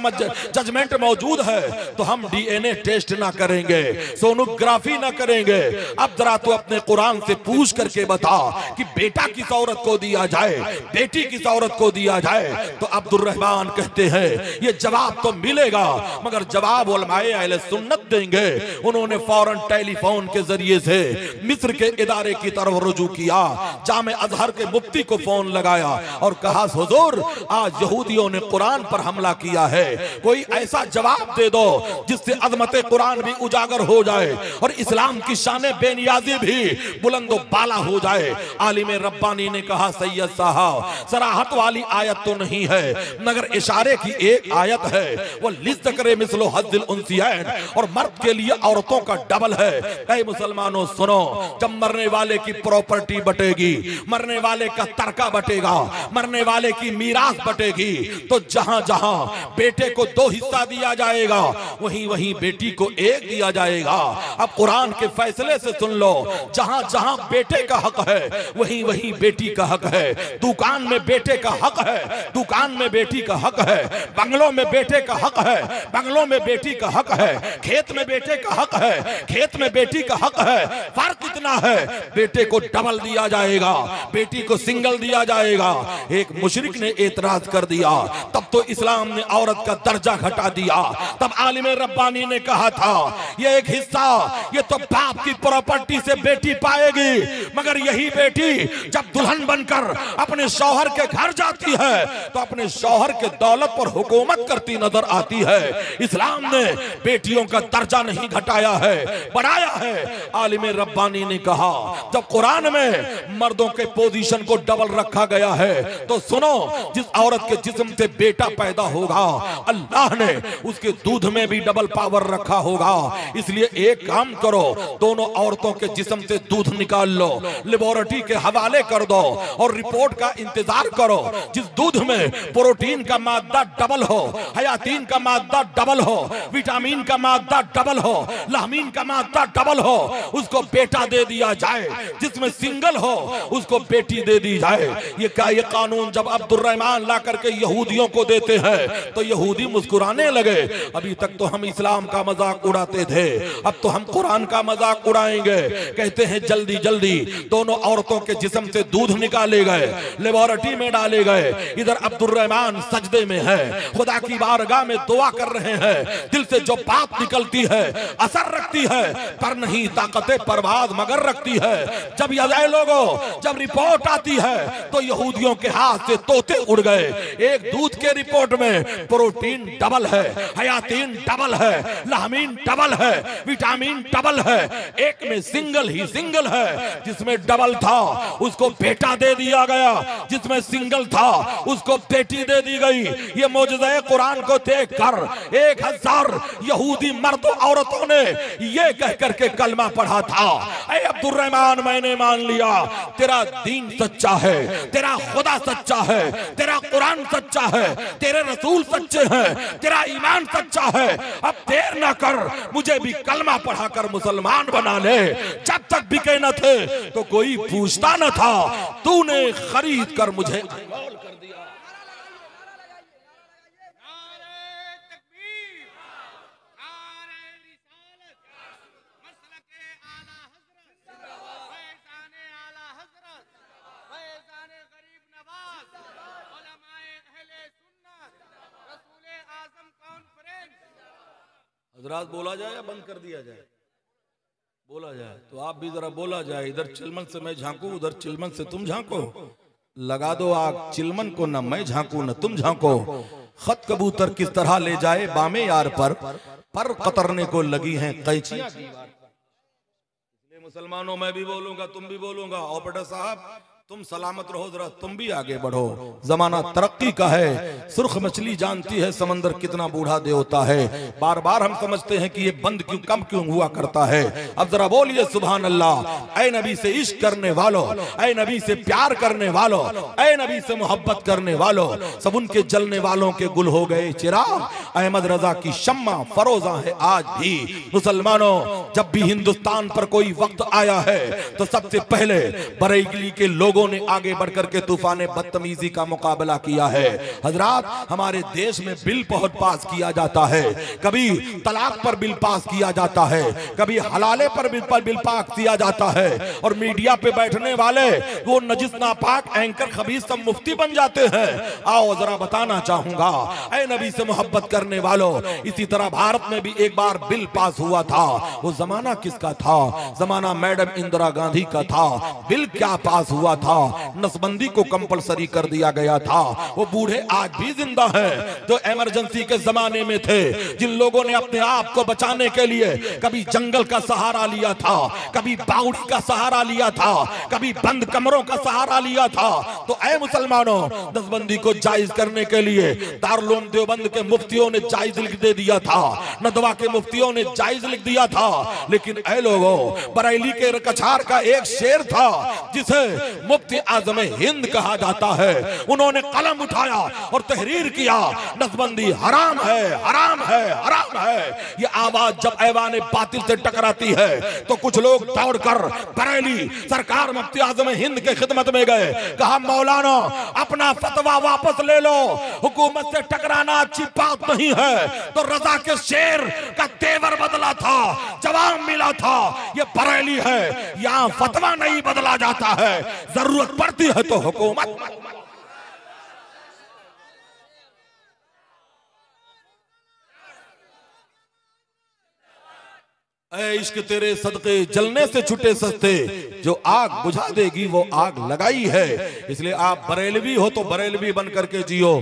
जजमेंट मौजूद है, तो हम डीएनए टेस्ट ना करेंगे, सोनोग्राफी ना करेंगे। अब जरा तू अपने कुरान से पूछ करके बता कि बेटा किस औरत को दिया जाए, बेटी किस औरत को दिया जाए। तो अब्दुर्रहमान कहते हैं ये जवाब तो मिलेगा, मगर जवाब उलमाए अहले सुन्नत देंगे। उन्होंने फौरन टेलीफोन के जरिए से मिस्र के इदारे की तरफ रुजू किया, जामे अजहर के मुफ्ती को फोन लगाया और कहा, हुजूर आज यहूदियों ने कुरान पर हमला किया है, कोई ऐसा जवाब दे दो जिससे अजमत कुरान भी उजागर हो जाए और इस्लाम की शान बेनियाजी भी बुलंदो बाला हो जाए। आलिम रब्बानी ने कहा, सैयद साहब, सराहत वाली आयत तो नहीं है, मगर इशारे की एक आयत है, वो लिज़्ज़करे मिस्लो हज़्ज़िल उन्सियैन, और मर्द के लिए औरतों का डबल है। ऐ मुसलमानों सुनो, जब मरने वाले की प्रॉपर्टी बटेगी, मरने वाले का तरका बटेगा, मरने वाले की मीरास बटेगी, तो जहां जहां बेटे को 2 हिस्सा दिया जाएगा वहीं वहीं बेटी को 1 दिया जाएगा। अब कुरान के फैसले से सुन लो, जहां जहां बेटे का हक है वहीं वहीं बेटी का हक है। दुकान में बेटे का हक है, दुकान में बेटी का हक है, बंगलों में बेटे का हक है, बंगलों में बेटी का हक है, खेत में बेटे का हक है, खेत में बेटी का हक है। फर्क कितना है, बेटे को डबल दिया जाएगा, बेटी को सिंगल दिया जाएगा। एक मुशरिक ने एतराज कर दिया, तब तो इस्लाम ने औरत का दर्जा घटा दिया। तब आलिम रब्बानी ने कहा था, ये एक हिस्सा, ये तो बाप की प्रॉपर्टी से बेटी पाएगी, मगर यही बेटी जब दुल्हन बनकर अपने शौहर के घर जाती है तो अपने शौहर के दौलत पर हुकूमत करती नजर आती है। इस्लाम ने बेटियों का दर्जा नहीं घटाया है, बढ़ाया है। आलिम रब्बानी ने कहा, जब कुरान में मर्दों के पोजीशन को डबल रखा गया है तो सुनो, जिस औरत के जिस्म से बेटा पैदा होगा अल्लाह ने उसके दूध में भी डबल पावर रखा होगा। इसलिए एक काम करो, दोनों औरतों के जिस्म से दूध निकाल लो, लेबोरेटरी के हवाले कर दो और रिपोर्ट का इंतजार करो। जिस दूध में प्रोटीन का मादा डबल हो, हयातीन का मादा डबल हो, विटामिन का मादा डबल हो, लामीन का मादा डबल हो, उसको बेटा दे दिया जाए। जिसमें सिंगल हो उसको बेटी दे दी जाए। ये क्या, ये कानून जब अब्दुर्रहमान ला करके यहूदियों को देते हैं तो यहूदी मुस्कुराने लगे। अभी तक तो हम इस्लाम का मजाक उड़ाते थे, अब तो हम कुरान का मजाक उड़ाएंगे। कहते हैं जल्दी जल्दी दोनों औरतों के जिस्म से दूध निकाले गए, लेबोरेटरी में डाले गए। इधर अब्दुर्रहमान सजदे में है, खुदा की बारगाह में दुआ कर रहे हैं। दिल से जो बात निकलती है असर रखती है, पर नहीं ताकते परवाज मगर रखती है। जब ये लोगों, जब रिपोर्ट आती है तो यहूदियों के हाथ से तोते उड़ गए। एक दूध के रिपोर्ट में प्रोटीन डबल है, हयातीन डबल है, लामीन डबल है, विटामिन डबल है, एक में सिंगल ही सिंगल है। जिसमें डबल था उसको बेटा दे दिया गया, जिसमें सिंगल था उसको बेटी दे दी गई। ये मौजज़ा कुरान को देखकर 1000 यहूदी मर्दों औरतों ने ये कह करके कलमा पढ़ा था, ऐ अब्दुर्रहमान मैंने मान लिया तेरा दीन सच्चा है, तेरा खुदा सच्चा है, तेरा कुरान सच्चा है, तेरे रसूल सच्चे हैं, तेरा ईमान सच्चा है। अब देर ना कर, मुझे भी कलमा पढ़ाकर मुसलमान बना ले। जब तक बिके न थे तो कोई पूछता न था, तूने खरीद कर मुझे अनमोल कर दिया। हजरात बोला जाए या बंद कर दिया जाए? बोला जाए तो आप भी जरा बोला जाए। इधर चिलमन से मैं झांकू, उधर चिलमन से तुम झांको। लगा दो आग चिलमन को, न मैं झांकू न तुम झांको। खत कबूतर किस तरह ले जाए बामे यार पर कतरने को लगी हैं कैचियां। मुसलमानों मैं भी बोलूंगा, तुम भी बोलूंगा। ऑपरेटर साहब तुम सलामत रहो, जरा तुम भी आगे बढ़ो। जमाना तरक्की का है। सुर्ख मछली जानती है समंदर कितना बूढ़ा देवता है। बार बार हम समझते हैं कि ये बंद क्यों कम क्यों हुआ करता है। अब जरा बोलिए सुभान अल्लाह। ऐ नबी से इश्क करने वालों, ऐ नबी से प्यार करने वालों, ऐ नबी से मोहब्बत करने वालों, सब उनके जलने वालों के गुल हो गए चिराग। अहमद रजा की शम्मा फरोजा है आज भी। मुसलमानों जब भी हिंदुस्तान पर कोई वक्त आया है तो सबसे पहले बरेली के लोगों ने आगे बढ़कर के तूफान बदतमीजी का मुकाबला किया है। हजरात हमारे देश में बिल बहुत पास किया जाता है, कभी तलाक पर बिल पास किया जाता है, कभी हलाले पर बिल पास किया जाता है, और मीडिया पे बैठने वाले वो नजिस नापाक एंकर खबीस सब मुफ्ती बन जाते हैं। आओ जरा बताना चाहूंगा, ऐ नबी से मोहब्बत करने वालों, इसी तरह भारत में भी एक बार बिल पास हुआ था। वो जमाना किसका था? जमाना मैडम इंदिरा गांधी का था। बिल क्या पास हुआ था? नसबंदी को कंपलसरी कर दिया गया था। वो बूढ़े आज भी जिंदा हैं जो इमरजेंसी के जमाने में थे, जिन लोगों ने अपने आप को बचाने के लिए कभी जंगल का सहारा लिया था, कभी बाउड़ी का सहारा लिया था, कभी बंद कमरों का सहारा लिया था। तो ऐ मुसलमानों, नसबंदी को जायज करने के लिए दारुल देवबंद के मुफ्तियों ने जायज लिख दे दिया था, नदवा के मुफ्तियों ने जायज लिख दिया था। लेकिन ऐ लोगों, बरेली के कछार का एक शेर था जिसे मुफ्ती आजम हिंद कहा जाता है। उन्होंने कलम उठाया और तहरीर किया, नसबंदी हराम है, हराम है, हराम है। ये आवाज जब ऐवान बातिल से टकराती है तो कुछ लोग दौड़कर बरेली सरकार मुफ्ती आजम हिंद के खिदमत में गए। कहा मौलाना अपना फतवा वापस ले लो, हुकूमत से टकराना अच्छी बात नहीं है। तो रजा के शेर का तेवर बदला था, जवाब मिला था, ये बरेली है, यहाँ फतवा नहीं बदला जाता है, जरूरत पड़ती है तो हुकूमत। ऐ इश्क तेरे सदके जलने से छुटे सस्ते, जो आग बुझा देगी वो आग लगाई है। इसलिए आप बरेलवी हो तो बरेलवी बन करके जियो,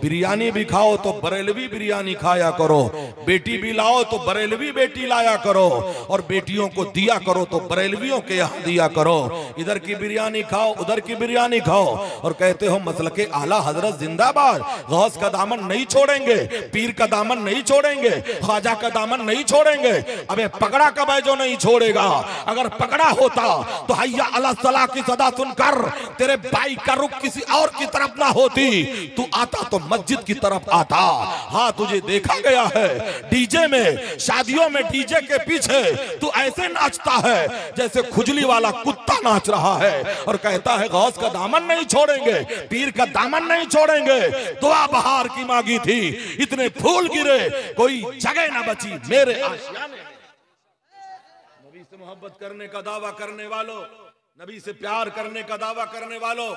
बिरयानी भी खाओ तो बरेलवी बिरयानी खाया करो, बेटी भी लाओ तो बरेलवी बेटी लाया करो, और बेटियों को दिया करो तो बरेलवियों के यहाँ दिया करो। इधर की बिरयानी खाओ, उधर की बिरयानी खाओ, और कहते हो मसलके आला हजरत जिंदाबाद, गौस का दामन नहीं छोड़ेंगे, पीर का दामन नहीं छोड़ेंगे, ख्वाजा का दामन नहीं छोड़ेंगे। अबे पकड़ा कब है जो नहीं छोड़ेगा? अगर पकड़ा होता तो हैया अला सलाह की सदा सुनकर तेरे बाइक का रुख किसी और की तरफ ना होती, तू आता तो मस्जिद की तरफ आता। हाँ तुझे देखा गया है डीजे में, शादियों में डीजे के पीछे तू ऐसे नाचता है जैसे खुजली वाला कुत्ता नाच रहा है, और कहता है गौस का दामन नहीं छोड़ेंगे, पीर का दामन नहीं छोड़ेंगे। दुआ बहार की मांगी थी, इतने फूल गिरे कोई जगह ना बची मेरे आशियाने। नबी से मोहब्बत करने का दावा करने वालों, नबी से प्यार करने का दावा करने वालों,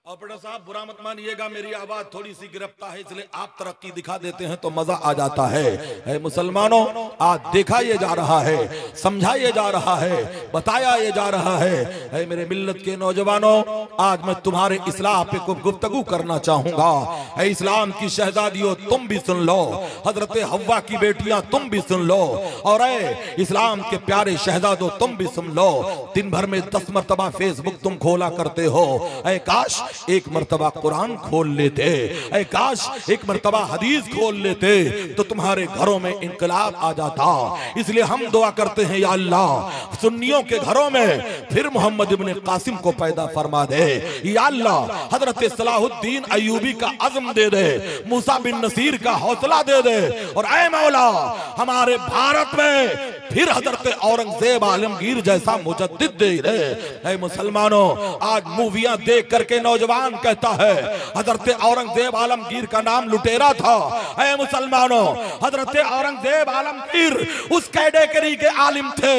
ऑपरेटर साहब बुरा मत मानिएगा, मेरी आवाज थोड़ी सी गिरफ्तार है इसलिए आप तरक्की दिखा देते हैं तो मजा आ जाता है। मुसलमानों आज देखा ये जा रहा है, समझा ये जा रहा है, बताया ये जा रहा है। मेरे मिल्लत के नौजवानों, आज मैं तुम्हारे इस्लाह पे कुछ गुफ्तगू करना चाहूंगा। है इस्लाम की शहजादियों तुम भी सुन लो, हजरत हव्वा की बेटियां तुम भी सुन लो, और ऐ इस्लाम के प्यारे शहजादों तुम भी सुन लो। दिन भर में 10 मरतबा फेसबुक तुम खोला करते हो, ऐ काश एक मर्तबा कुरान खोल लेते, ऐ काश एक मर्तबा हदीस खोल लेते तो तुम्हारे घरों में इनकलाब आ जाता। इसलिए हम दुआ करते हैं या अल्लाह सुन्नियों के घरों में फिर मोहम्मद इब्ने कासिम को पैदा फरमा दे, या अल्लाह हजरत सलाहुद्दीन अय्यूबी का अज़्म दे दे, मूसा बिन नसीर का हौसला दे दे, और ऐ मौला हमारे भारत में फिर हजरत औरंगजेब आलमगीर जैसा मुजद्दिद दे दे। ऐ मुसलमानों आज मूवियां देख करके नौजवान कहता है हजरत औरंगजेब आलमगीर का नाम लुटेरा था। ऐ मुसलमानों हजरत औरंगजेब आलमगीर उस कैटेगरी के आलिम थे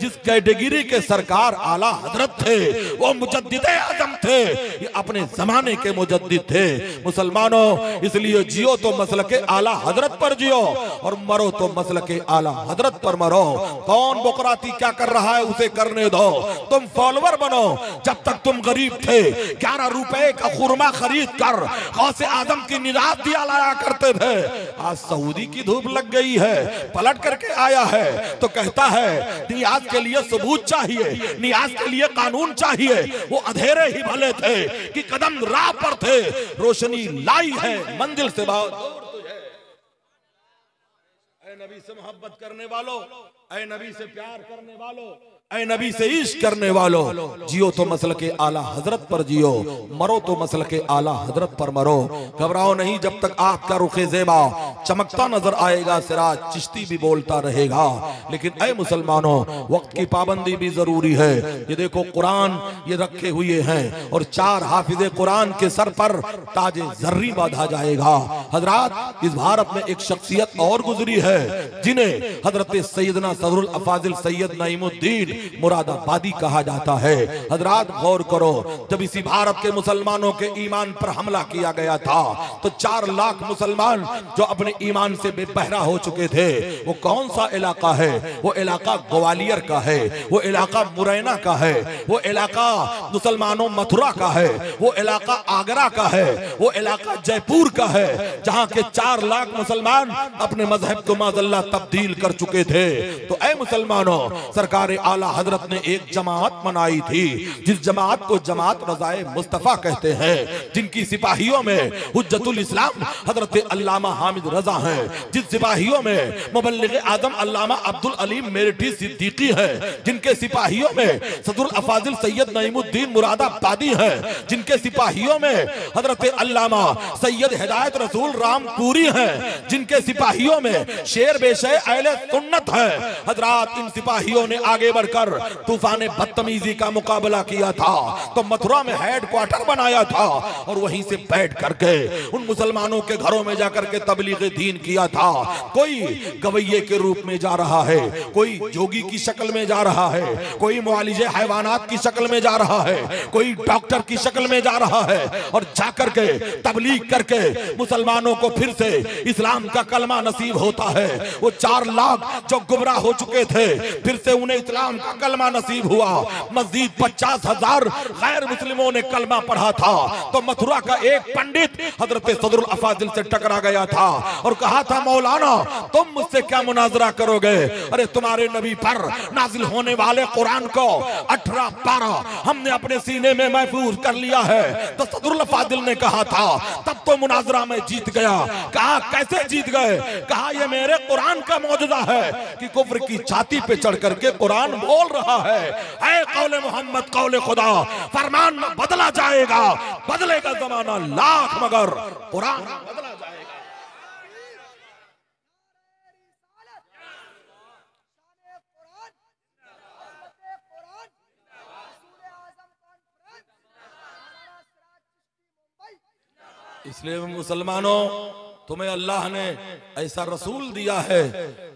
जिस कैटेगरी के सरकार आला हजरत थे, वो मुजद्दिद आजम थे, ये अपने जमाने के मुजद्दिद थे। मुसलमानों इसलिए जियो तो मसलके आला हजरत पर जियो, और मरो तो मसलके आला हजरत पर मरो। कौन बुकराती क्या कर रहा है उसे करने दो, तुम फॉलोवर बनो। जब तक तुम गरीब थे 11 रुपए का खुरमा खरीद कर गौसे आजम की निरात दिया लाया करते थे। आज सऊदी की धूप लग गई है, पलट करके आया है तो कहता है नियाज के लिए सबूत चाहिए, नियाज के लिए कानून चाहिए। वो अधेरे ही भले थे कि कदम राह पर थे, रोशनी लाई है मंजिल से बहुत दूर तुझे। ऐ नबी से मोहब्बत करने वालों, ऐ नबी से प्यार करने वालों, ऐ नबी से इश्क करने वालों, जियो तो मसल के आला हजरत पर जियो, मरो तो मसल के आला हजरत पर मरो। घबराओ नहीं जब तक आपका रुखे ज़ेबा चमकता नजर आएगा, सिराज चिश्ती भी बोलता रहेगा। लेकिन ऐ मुसलमानों, वक्त की पाबंदी भी जरूरी है। ये देखो कुरान ये रखे हुए हैं और 4 हाफिज़े कुरान के सर पर ताजे जर्री बांधा जाएगा। हजरात, इस भारत में एक शख्सियत और गुजरी है जिन्हें हजरत सैयदना सदरुल अफाजिल सैयद नईमुद्दीन मुरादाबादी कहा जाता है। हजरात गौर करो, जब इसी भारत के मुसलमानों के ईमान पर हमला किया गया था तो 4 लाख मुसलमान जो अपने ईमान से बेपहरा हो चुके थे। वो कौन सा इलाका है? वो इलाका ग्वालियर का है, वो इलाका मुरैना का है, वो इलाका मुसलमानों मथुरा का है, वो इलाका आगरा का है, वो इलाका जयपुर का है, जहां के 4 लाख मुसलमान अपने मजहब को माज़अल्लाह तब्दील कर चुके थे। तो ऐ मुसलमानों, सरकार आला हजरत ने एक जमात बनाई थी, जिस जमात को जमात रज़ाए मुस्तफा कहते हैं, जिनकी सिपाहियों में हुज्जतुल इस्लाम हजरत अल्लामा हामिद रजा हैं, जिन सिपाहियों में मुबल्लिग आजम अल्लामा अब्दुल अलीम मेरठी सिद्दीकी है, जिनके सिपाहियों में सदरुल अफाजिल सैयद नईमुद्दीन मुरादाबादी हैं, जिनके सिपाहियों में हजरत अल्लामा सैयद हिदायत रसूल रामपुरी हैं, जिनके सिपाहियों में शेर बेशे अहले सुन्नत है। हजरात, इन सिपाहियों ने आगे बढ़कर तूफान बदतमीजी का मुकाबला किया था तो मथुरा में हेडक्वार्टर बनाया था और वहीं से बैठ करके उन मुसलमानों के घरों में जाकर के तबलीग दीन किया था। कोई गवैये के रूप में जा रहा है, कोई जोगी की शक्ल में जा रहा है, कोई मुआलिजे हैवानात की शक्ल में जा रहा है, कोई डॉक्टर की शक्ल में जा रहा है और जाकर के तबलीग करके मुसलमानों को फिर से इस्लाम का कलमा नसीब होता है। वो 4 लाख जो गुमराह हो चुके थे फिर से उन्हें इस्लाम का कलमा नसीब हुआ। मजीद 50,000 गैर मुस्लिमों ने कलमा पढ़ा था तो मथुरा का एक पंडित हजरत सदरुल अफाजिल से टकरा गया था और कहा था, मौलाना तुम मुझसे क्या मुनाजरा करोगे? अरे तुम्हारे नबी पर नाजिल होने वाले कुरान को 18 पारा हमने अपने सीने में महफूज कर लिया है। तो सदरुल अफाजिल ने कहा था, तब तो मुनाजरा में जीत गया। कहा कैसे जीत गए? कहा ये मेरे कुरान का मौजूदा है कि कुफ्र की छाती पे चढ़ करके कुरान बोल रहा है, ऐ कौले मोहम्मद कौले खुदा, फरमान में बदला जाएगा, बदलेगा जमाना लाख मगर कुरान बदला जाएगा। इसलिए मुसलमानों, तुम्हें अल्लाह ने ऐसा रसूल दिया है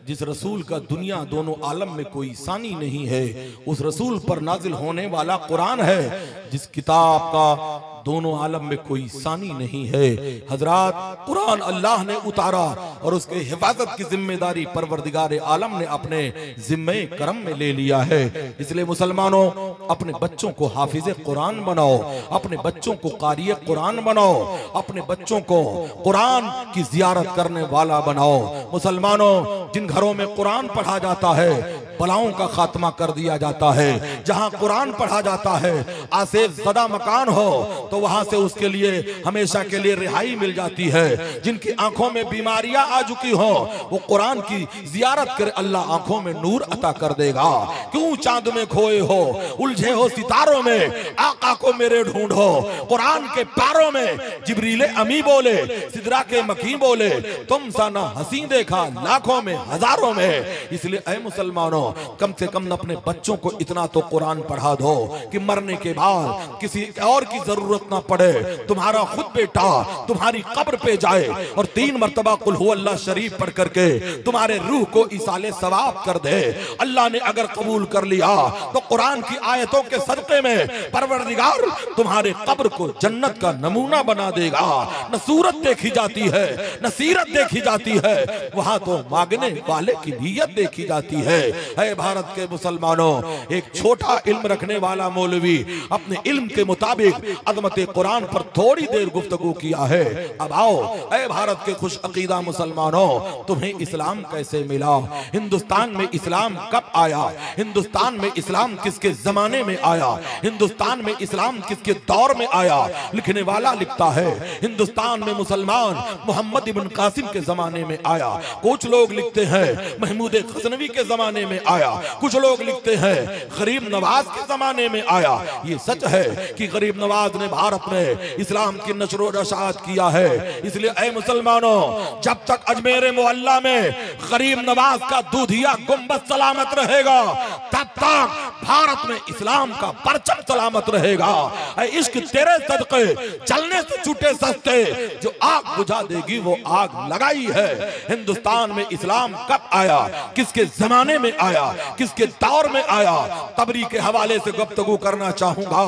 जिस रसूल का दुनिया दोनों आलम में कोई सानी नहीं है। उस रसूल पर नाजिल होने वाला कुरान है जिस किताब का दोनों आलम में कोई सानी नहीं है। हजरात, कुरान अल्लाह ने उतारा और उसके हिफाजत की जिम्मेदारी परवरदिगार आलम ने अपने जिम्मे करम में ले लिया है। इसलिए मुसलमानों, अपने बच्चों को हाफिज कुरान बनाओ, अपने बच्चों को कारी कुरान बनाओ, अपने बच्चों को कुरान की जियारत करने वाला बनाओ। मुसलमानों, जिन घरों में कुरान पढ़ा जाता है बलाओं का खात्मा कर दिया जाता है। जहां कुरान पढ़ा जाता है, आसेफ ज़दा मकान हो तो वहां से उसके लिए हमेशा के लिए रिहाई मिल जाती है। जिनकी आंखों में बीमारियां आ चुकी हो वो कुरान की जियारत कर अल्लाह आंखों में नूर अता कर देगा। क्यों चांद में खोए हो, उलझे हो सितारों में, आका को मेरे ढूंढो। कुरान के पारों में जिब्रील अमी बोले, सिदरा के मकी बोले, तुम सा ना हसी देखा लाखों में हजारों में। इसलिए ऐ मुसलमानों, कम से कम अपने बच्चों को इतना तो कुरान पढ़ा दो कि मरने के बाद किसी और की जरूरत ना पड़े, तुम्हारा खुद बेटा तुम्हारी कब्र पे जाए और 3 मरतबा कुल हु अल्लाह शरीफ पढ़ करके तुम्हारे रूह को इसाले सवाब कर दे। अल्लाह ने अगर कबूल कर लिया तो कुरान की आयतों के सदक़े में परवरदिगार तुम्हारे कब्र को जन्नत का नमूना बना देगा। न सूरत देखी जाती है न सीरत देखी जाती है, वहां तो मांगने वाले की नीयत देखी जाती है। ऐ भारत के मुसलमानों, एक छोटा इल्म रखने वाला मौलवी अपने इल्म के मुताबिक अज़मत कुरान पर थोड़ी देर गुफ्तगू किया है। अब आओ ऐ भारत के खुश अकीदा मुसलमानों, तुम्हें इस्लाम कैसे मिला? हिंदुस्तान में इस्लाम कब आया? हिंदुस्तान में इस्लाम किसके जमाने में आया? हिंदुस्तान में इस्लाम किसके दौर में आया? लिखने वाला लिखता है हिंदुस्तान में मुसलमान मोहम्मद इब्न कासिम के जमाने में आया। कुछ लोग लिखते हैं महमूद गजनवी के जमाने में आया, कुछ लोग लिखते हैं गरीब नवाज के जमाने में आया। ये सच है कि गरीब नवाज ने भारत में इस्लाम की नशरो नशात किया है। इसलिए ऐ मुसलमानों, जब तक अजमेर मोहल्ला में गरीब नवाज का दूधिया गुंबद सलामत रहेगा, तब तक भारत में इस्लाम का परचम सलामत रहेगा। ऐ इश्क तेरे सदके चलने से छूटे सस्ते, जो आग बुझा देगी वो आग लगाई है। हिंदुस्तान में इस्लाम कब आया, किसके जमाने में आया, किसके दौर में आया, तबरी के हवाले से गुफ्तगू करना चाहूंगा।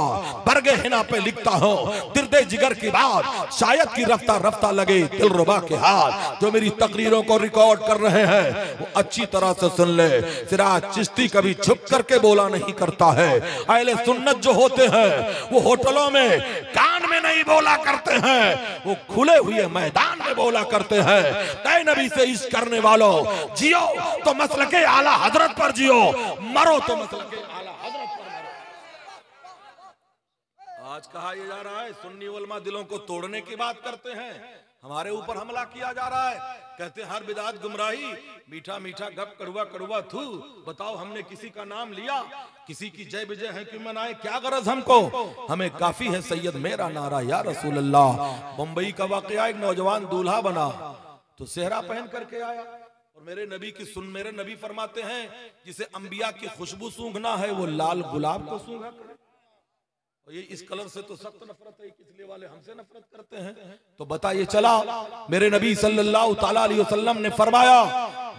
बरगे हिना पे लिखता हूँ दिर्दे जिगर की बात, शायद की रफ्ता रफ्ता लगे दिलरुबा के हाथ। जो मेरी तकरीरों को रिकॉर्ड कर रहे हैं वो अच्छी तरह से सुन ले। सिराज चिश्ती कभी छुप करके बोला नहीं करता है। अहले सुन्नत जो होते हैं वो होटलों में कान में नहीं बोला करते हैं, वो खुले हुए मैदान में बोला करते हैं। तय नबी से इश्क करने वालों, जियो तो मसलके आला हजरत पर जियो, मरो तो मसलके आला हजरत पर मरो। आज कहा यह जा रहा है सुन्नी उलमा दिलों को तोड़ने की बात करते हैं, हमारे ऊपर हमला किया जा रहा है। कहते हैं हर बिदात गुमराही, मीठा मीठा गप कड़वा कड़वा थू। बताओ हमने किसी का नाम लिया, किसी की जय विजय है कि मनाए, क्या गरज हमको? हमें काफी है सैयद मेरा नारा या रसूल अल्लाह। मुंबई का वाकया, एक नौजवान दूल्हा बना तो सेहरा पहन करके आया और मेरे नबी फरमाते हैं जिसे अंबिया की खुशबू सूंघना है वो लाल गुलाब को सूंघा करे। और ये इस कलर से तो सख्त नफरत है, इसलिए वाले हमसे नफरत करते हैं। तो बताइए चला, मेरे नबी सल्लल्लाहु ताला अलैहि वसल्लम ने फरमाया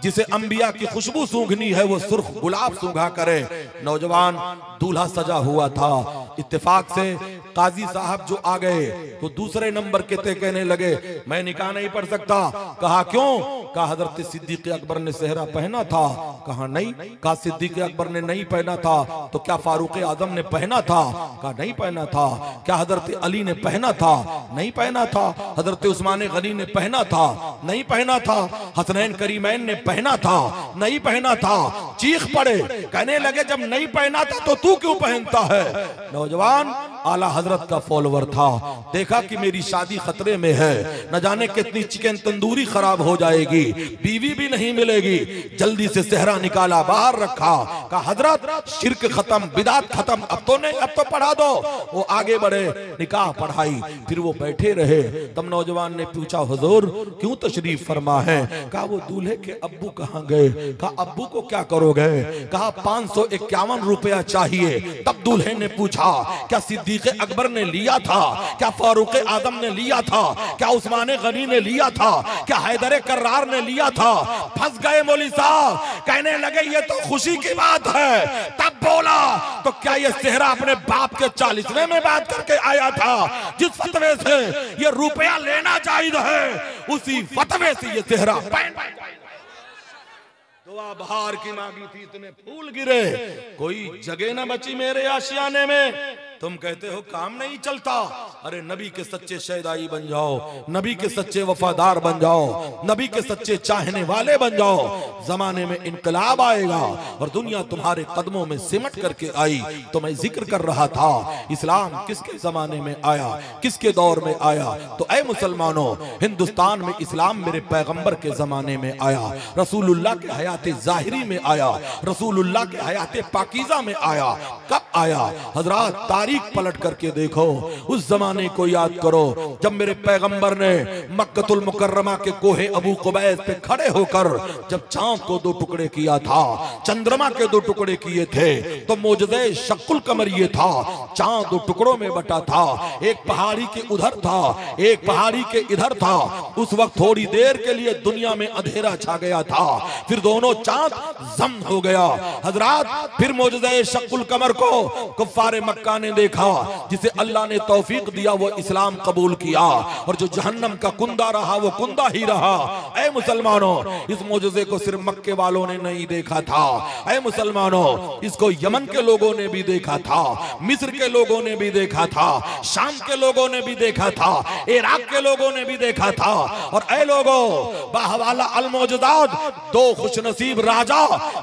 जिसे अंबिया की खुशबू सूंघनी है वो सुर्ख गुलाब सूंघा करे। नौजवान दूल्हा सजा हुआ था, इत्तेफाक से काजी साहब जो आ गए तो दूसरे नंबर के ते कहने लगे मैं निकाह नहीं पढ़ सकता। कहा क्यों? कहा हजरत सिद्दीक अकबर ने सेहरा पहना था। कहा नहीं। कहा सिद्दीक अकबर ने नहीं पहना था तो क्या फारूक आजम ने पहना था? कहा नहीं पहना था। क्या हजरत अली ने पहना था? नहीं पहना था। हजरत उस्मान गनी ने पहना था? नहीं पहना था। हसनैन करीमैन ने पहना था? नहीं पहना था। चीख पड़े, कहने लगे जब नहीं पहना था तो तू क्यों पहनता है? नौजवान आला हजरत का फॉलोवर था, देखा कि मेरी शादी खतरे में है, न जाने कितनी चिकन तंदूरी खराब हो जाएगी, बीवी भी नहीं मिलेगी। जल्दी से सेहरा निकाला, बाहर रखा। कहा हजरत शिर्क खत्म, बिदात खत्म, अब तो नहीं, अब तो पढ़ा दो। वो आगे बढ़े, निकाह पढ़ाई, फिर वो बैठे रहे। तब नौजवान ने पूछा हुजूर क्यों तशरीफ फरमा है? कहा वो दूल्हे के अब्बू कहाँ गए? कहा अब्बू को क्या करोगे? कहा 551 रुपया चाहिए। तब दूल्हे ने पूछा क्या सिद्दीक अकबर ने लिया था? क्या फारूक आजम ने लिया था? क्या उस्मान गनी ने लिया था? क्या हैदर कर्रार ने लिया था? फंस गए मौली साहब, कहने लगे ये तो खुशी की बात है। तब बोला तो क्या ये सेहरा अपने बाप के 40वें में बात करके आया था? जिस फतवे से ये रुपया लेना जायज है उसी फतवे से ये सेहरा पहन। दुआ बहार की मांगी थी, इतने फूल गिरे, कोई जगह न बची मेरे आशियाने में। तुम कहते हो काम नहीं चलता, अरे नबी के सच्चे शहदाई बन जाओ, नबी के सच्चे वफादार बन जाओ, नबी के सच्चे चाहने वाले बन जाओ। जमाने में इनकलाब आएगा और दुनिया तुम्हारे कदमों में सिमट करके आई। तो मैं जिक्र कर रहा था इस्लाम किसके जमाने में आया, किसके दौर में आया। तो ऐ मुसलमानों, हिंदुस्तान में इस्लाम मेरे पैगंबर के जमाने में आया, रसूलुल्लाह के हयात जाहिरी में आया, रसूलुल्लाह के हयात पाकीज़ा में आया। कब आया? हजरात तारीख पलट करके देखो, उस जमाने को याद करो जब मेरे पैगंबर ने मक्कतुल मुकर्रमा के कोहे अबू कुबैस पे खड़े होकर जब चांद को दो टुकड़े किया था, चंद्रमा के दो टुकड़े किए थे, तो मौजज़े शक्कुल कमर ये था, चांद दो टुकड़ों में बटा था, एक पहाड़ी के उधर था, एक पहाड़ी के इधर था। उस वक्त थोड़ी देर के लिए दुनिया में अंधेरा छा गया था, फिर दोनों चांद जम हो गया। हजरात, फिर मौजज़े शक्कुल कमर को कुफ्फारे मक्का ने देखा, जिसे अल्लाह ने तौफीक दिया वो इस्लाम कबूल किया, और जो जहन्नम का कुंदा रहा वो कुंदा ही रहा। ऐ मुसलमानों, इस मौजज़े को सिर्फ मक्के वालों ने नहीं देखा था। ऐ मुसलमानों, इसको यमन के लोगों ने भी देखा था, मिस्र के लोगों ने भी देखा था, शाम के लोगों ने भी देखा था, इराक के लोगों ने भी देखा था। और ऐ लोगों, बाहवाला अल मौजूदात, दो खुशनसीब राजा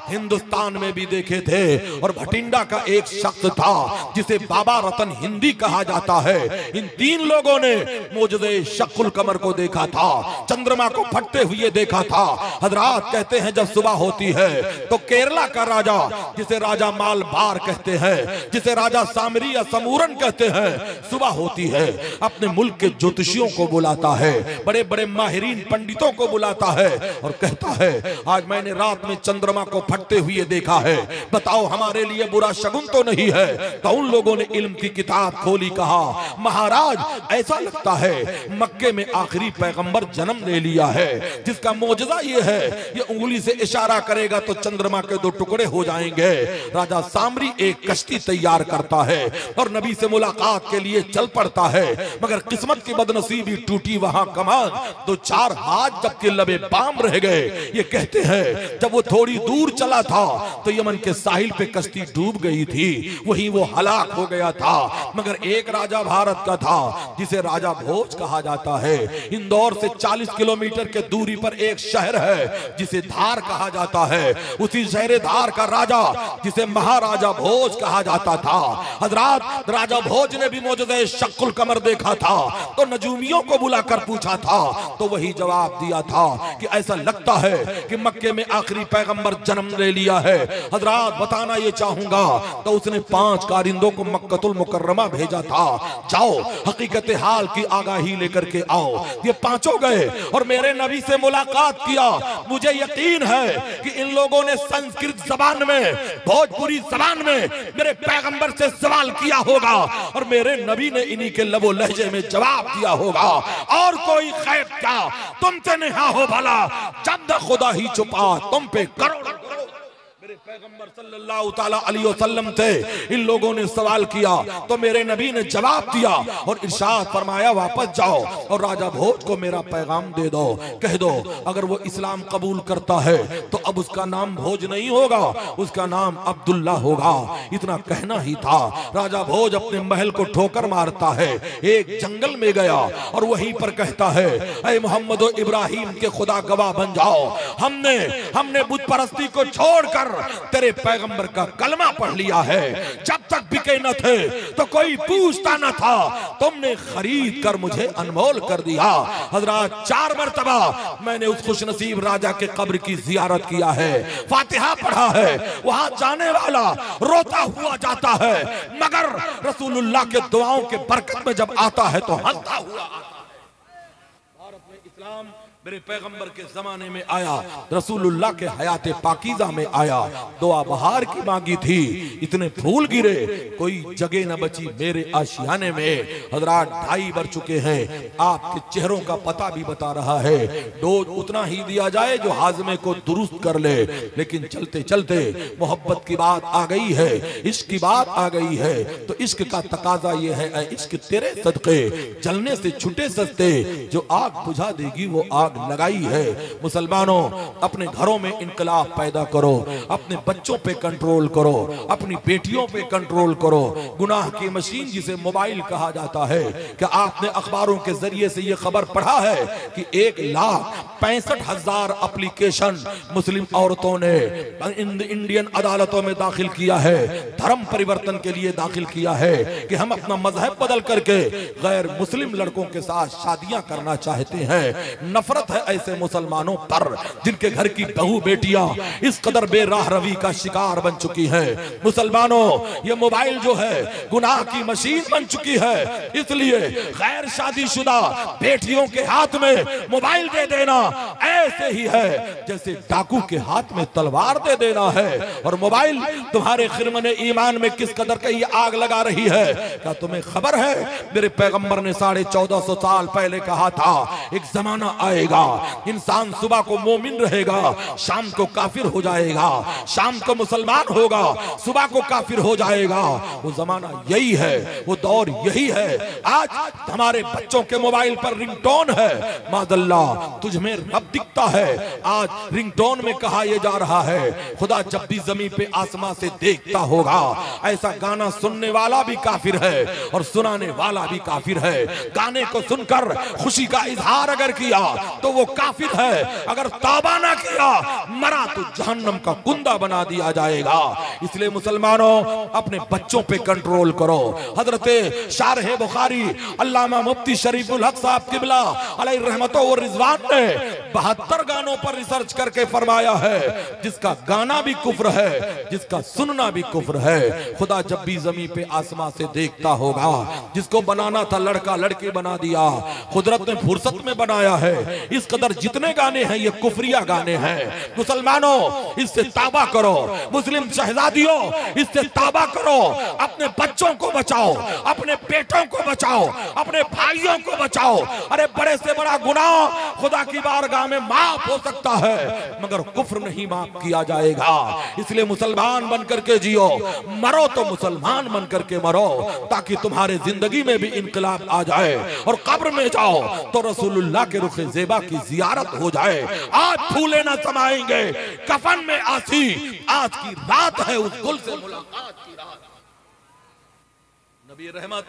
हिंदुस्तान में भी देखे थे, और भटिंडा का एक शख्स था जिसे बाबा रतन हिंदी कहा जाता है। इन तीन लोगों ने मौजज़े शक्कुल कमर को देखा था, चंद्रमा को फटते हुए देखा था। हजरात कहते हैं जब सुबह होती है तो केरला का राजा, जिसे राजा मालबार कहते हैं, जिसे राजा सामरी या समूरन कहते हैं, सुबह होती है अपने मुल्क के ज्योतिषियों को बुलाता है, बड़े बड़े माहिरीन पंडितों को बुलाता है और कहता है आज मैंने रात में चंद्रमा को फटते हुए देखा है, बताओ हमारे लिए बुरा शगुन तो नहीं है। तो उन लोगों ने इल्म की किताब खोली, कहा महाराज ऐसा लगता है मक्के में आखिरी पैगंबर जन्म ले लिया है, जिसका मौजज़ा ये है, ये उंगली से इशारा करेगा तो चंद्रमा के दो टुकड़े हो जाएंगे। राजा सामरी एक कश्ती तैयार करता है और नबी से मुलाकात के लिए चल पड़ता है, मगर किस्मत की बदनसीबी टूटी वहां कमान, तो चार हाथ जबकि लबे बाम रह गए। ये कहते हैं जब वो थोड़ी दूर चला था तो यमन के साहिल पे कश्ती डूब गई थी, वहीं वो हलाक हो गया था। मगर एक राजा भारत का था जिसे राजा भोज कहा जाता है। इंदौर से 40 किलोमीटर के दूरी पर एक शहर है जिसे धार कहा जाता है, उसी शहर धार का राजा जिसे महाराजा भोज कहा जाता था। हजरात, राजा भोज ने भी मौजज़े शक्कुल कमर देखा था, तो नजूमियों को बुलाकर पूछा था, तो वही जवाब दिया था कि ऐसा लगता है कि मक्के में आखिरी पैगंबर जन्म ले लिया है। हजरात, बताना ये चाहूंगा, तो उसने 5 कारिंदों को मक्कतुल मुकर्रमा भेजा था, जाओ हकीकत हाल की आगाही लेकर के आओ। ये पांचों गए और मेरे नबी से मुलाकात किया। मुझे यकीन है कि इन लोगों ने संस्कृत जबान में, भोजपुरी जबान में मेरे पैगंबर से सवाल किया होगा और मेरे नबी ने इन्हीं के लबो लहजे में जवाब दिया होगा। और कोई खैर क्या तुमसे नहीं हो भला, जब तक खुदा ही छुपा तुम पे करोड़ मेरे पैगंबर सल्लल्लाहु ताला अलैहि वसल्लम थे। इन लोगों ने सवाल किया तो मेरे नबी ने जवाब दिया और इरशाद फरमाया वापस जाओ और राजा भोज को मेरा पैगाम दे दो, कह दो अगर वो इस्लाम कबूल करता है तो अब उसका नाम भोज नहीं होगा, उसका नाम अब्दुल्ला होगा। इतना कहना ही था। राजा भोज अपने महल को ठोकर मारता है, एक जंगल में गया और वहीं पर कहता है ऐ मोहम्मद और इब्राहिम के खुदा गवाह बन जाओ, हमने बुत परस्ती को छोड़कर तेरे पैगंबर का कलमा पढ़ लिया है। जब तक बिके न थे तो कोई पूछता न था, तुमने खरीद कर मुझे अनमोल कर दिया। हजरात, 4 मरतबा मैंने उस खुशनसीब राजा के कब्र की जियारत किया है, फातिहा पढ़ा है। वहां जाने वाला रोता हुआ जाता है, मगर रसूलुल्लाह के दुआओं के बरकत में जब आता है तो हंसता हुआ आता है। भारत में इस्लाम मेरे पैगंबर के जमाने में आया, रसूलुल्लाह के हयात पाकीज़ा में आया। दुआ बहार की मांगी थी, इतने फूल गिरे कोई जगह न बची मेरे आशियाने में। हजरात, 2.5 बढ़ चुके हैं, आपके चेहरों का पता भी बता रहा है। डोज उतना ही दिया जाए जो हाजमे को दुरुस्त कर ले, लेकिन चलते चलते मोहब्बत की बात आ गई है, इश्क की बात आ गई है, तो इश्क का तकाजा ये है इश्क तेरे सदके जलने से छुटे सस्ते, जो आग बुझा देगी वो आग लगाई है। मुसलमानों, अपने घरों में इनकलाब पैदा करो, अपने बच्चों पे कंट्रोल करो, अपनी बेटियों पे कंट्रोल करो। गुनाह की मशीन जिसे मोबाइल कहा जाता है, क्या आपने अखबारों के जरिए से यह खबर पढ़ा है कि 1 लाख 65,000 एप्लीकेशन मुस्लिम औरतों ने इंडियन अदालतों में दाखिल किया है, धर्म परिवर्तन के लिए दाखिल किया है कि हम अपना मजहब बदल करके गैर मुस्लिम लड़कों के साथ शादियां करना चाहते हैं। नफरत है ऐसे मुसलमानों पर जिनके घर की बहू बेटियां इस कदर बेराह रवी का शिकार बन चुकी हैं। मुसलमानों, ये मोबाइल जो है गुनाह की मशीन बन चुकी है, इसलिए गैर शादीशुदा बेटियों के हाथ में मोबाइल दे देना ऐसे ही है जैसे डाकू के हाथ में तलवार दे देना है। और मोबाइल तुम्हारे खिरमने ईमान में किस कदर का ये आग लगा रही है। क्या तुम्हें खबर है मेरे पैगंबर ने 1450 साल पहले कहा था, एक जमाना आएगा इंसान सुबह को मोमिन रहेगा, शाम को काफिर हो जाएगा, शाम को मुसलमान होगा, सुबह को काफिर हो जाएगा। वो जमाना यही है, वो दौर यही है। आज हमारे बच्चों के मोबाइल पर रिंगटोन है, मादल्ला तुझ में रब दिखता है। आज रिंगटोन में कहा यह जा रहा है, खुदा जब भी जमीन पे आसमां से देखता होगा, ऐसा गाना सुनने वाला भी काफिर है और सुनाने वाला भी काफिर है। गाने को सुनकर खुशी का इजहार अगर किया तो वो काफिर है, अगर तौबा ना किया मरा तो जहन्नम का कुंदा बना दिया जाएगा। इसलिए मुसलमानों, अपने बच्चों पे कंट्रोल करो। हजरते शारह बुखारी अल्लामा मुफ्ती शरीफुल हक साहब किबला अलैहि रहमतो व रिजवान ने 72 गानों पर रिसर्च करके फरमाया है, जिसका गाना भी कुफ्र है, जिसका सुनना भी कुफ्र है। खुदा जब भी जमीन पे आसमां से देखता होगा, जिसको बनाना था लड़का लड़की बना दिया, कुदरत ने फुर्सत में बनाया है। इस कदर जितने गाने हैं ये कुफरिया गाने हैं। मुसलमानों, इससे तौबा करो। मुस्लिम शहजादियों, इससे तौबा करो। अपने बच्चों को बचाओ, अपने बेटों को बचाओ, अपने भाइयों को बचाओ। अरे बड़े से बड़ा गुनाह खुदा की बारगाह में माफ हो सकता है, मगर कुफ्र नहीं माफ किया जाएगा। इसलिए मुसलमान बनकर के जियो, मरो तो मुसलमान बनकर के मरो, ताकि तुम्हारे जिंदगी में भी इनकलाब आ जाए और कब्र में जाओ तो रसूलुल्लाह के रुखे ज़ेबा की जियारत हो जाए। आज फूले न समाएंगे कफन में आसी, आज की रात है उस गुल से मुलाकात की रात। नबी रहमत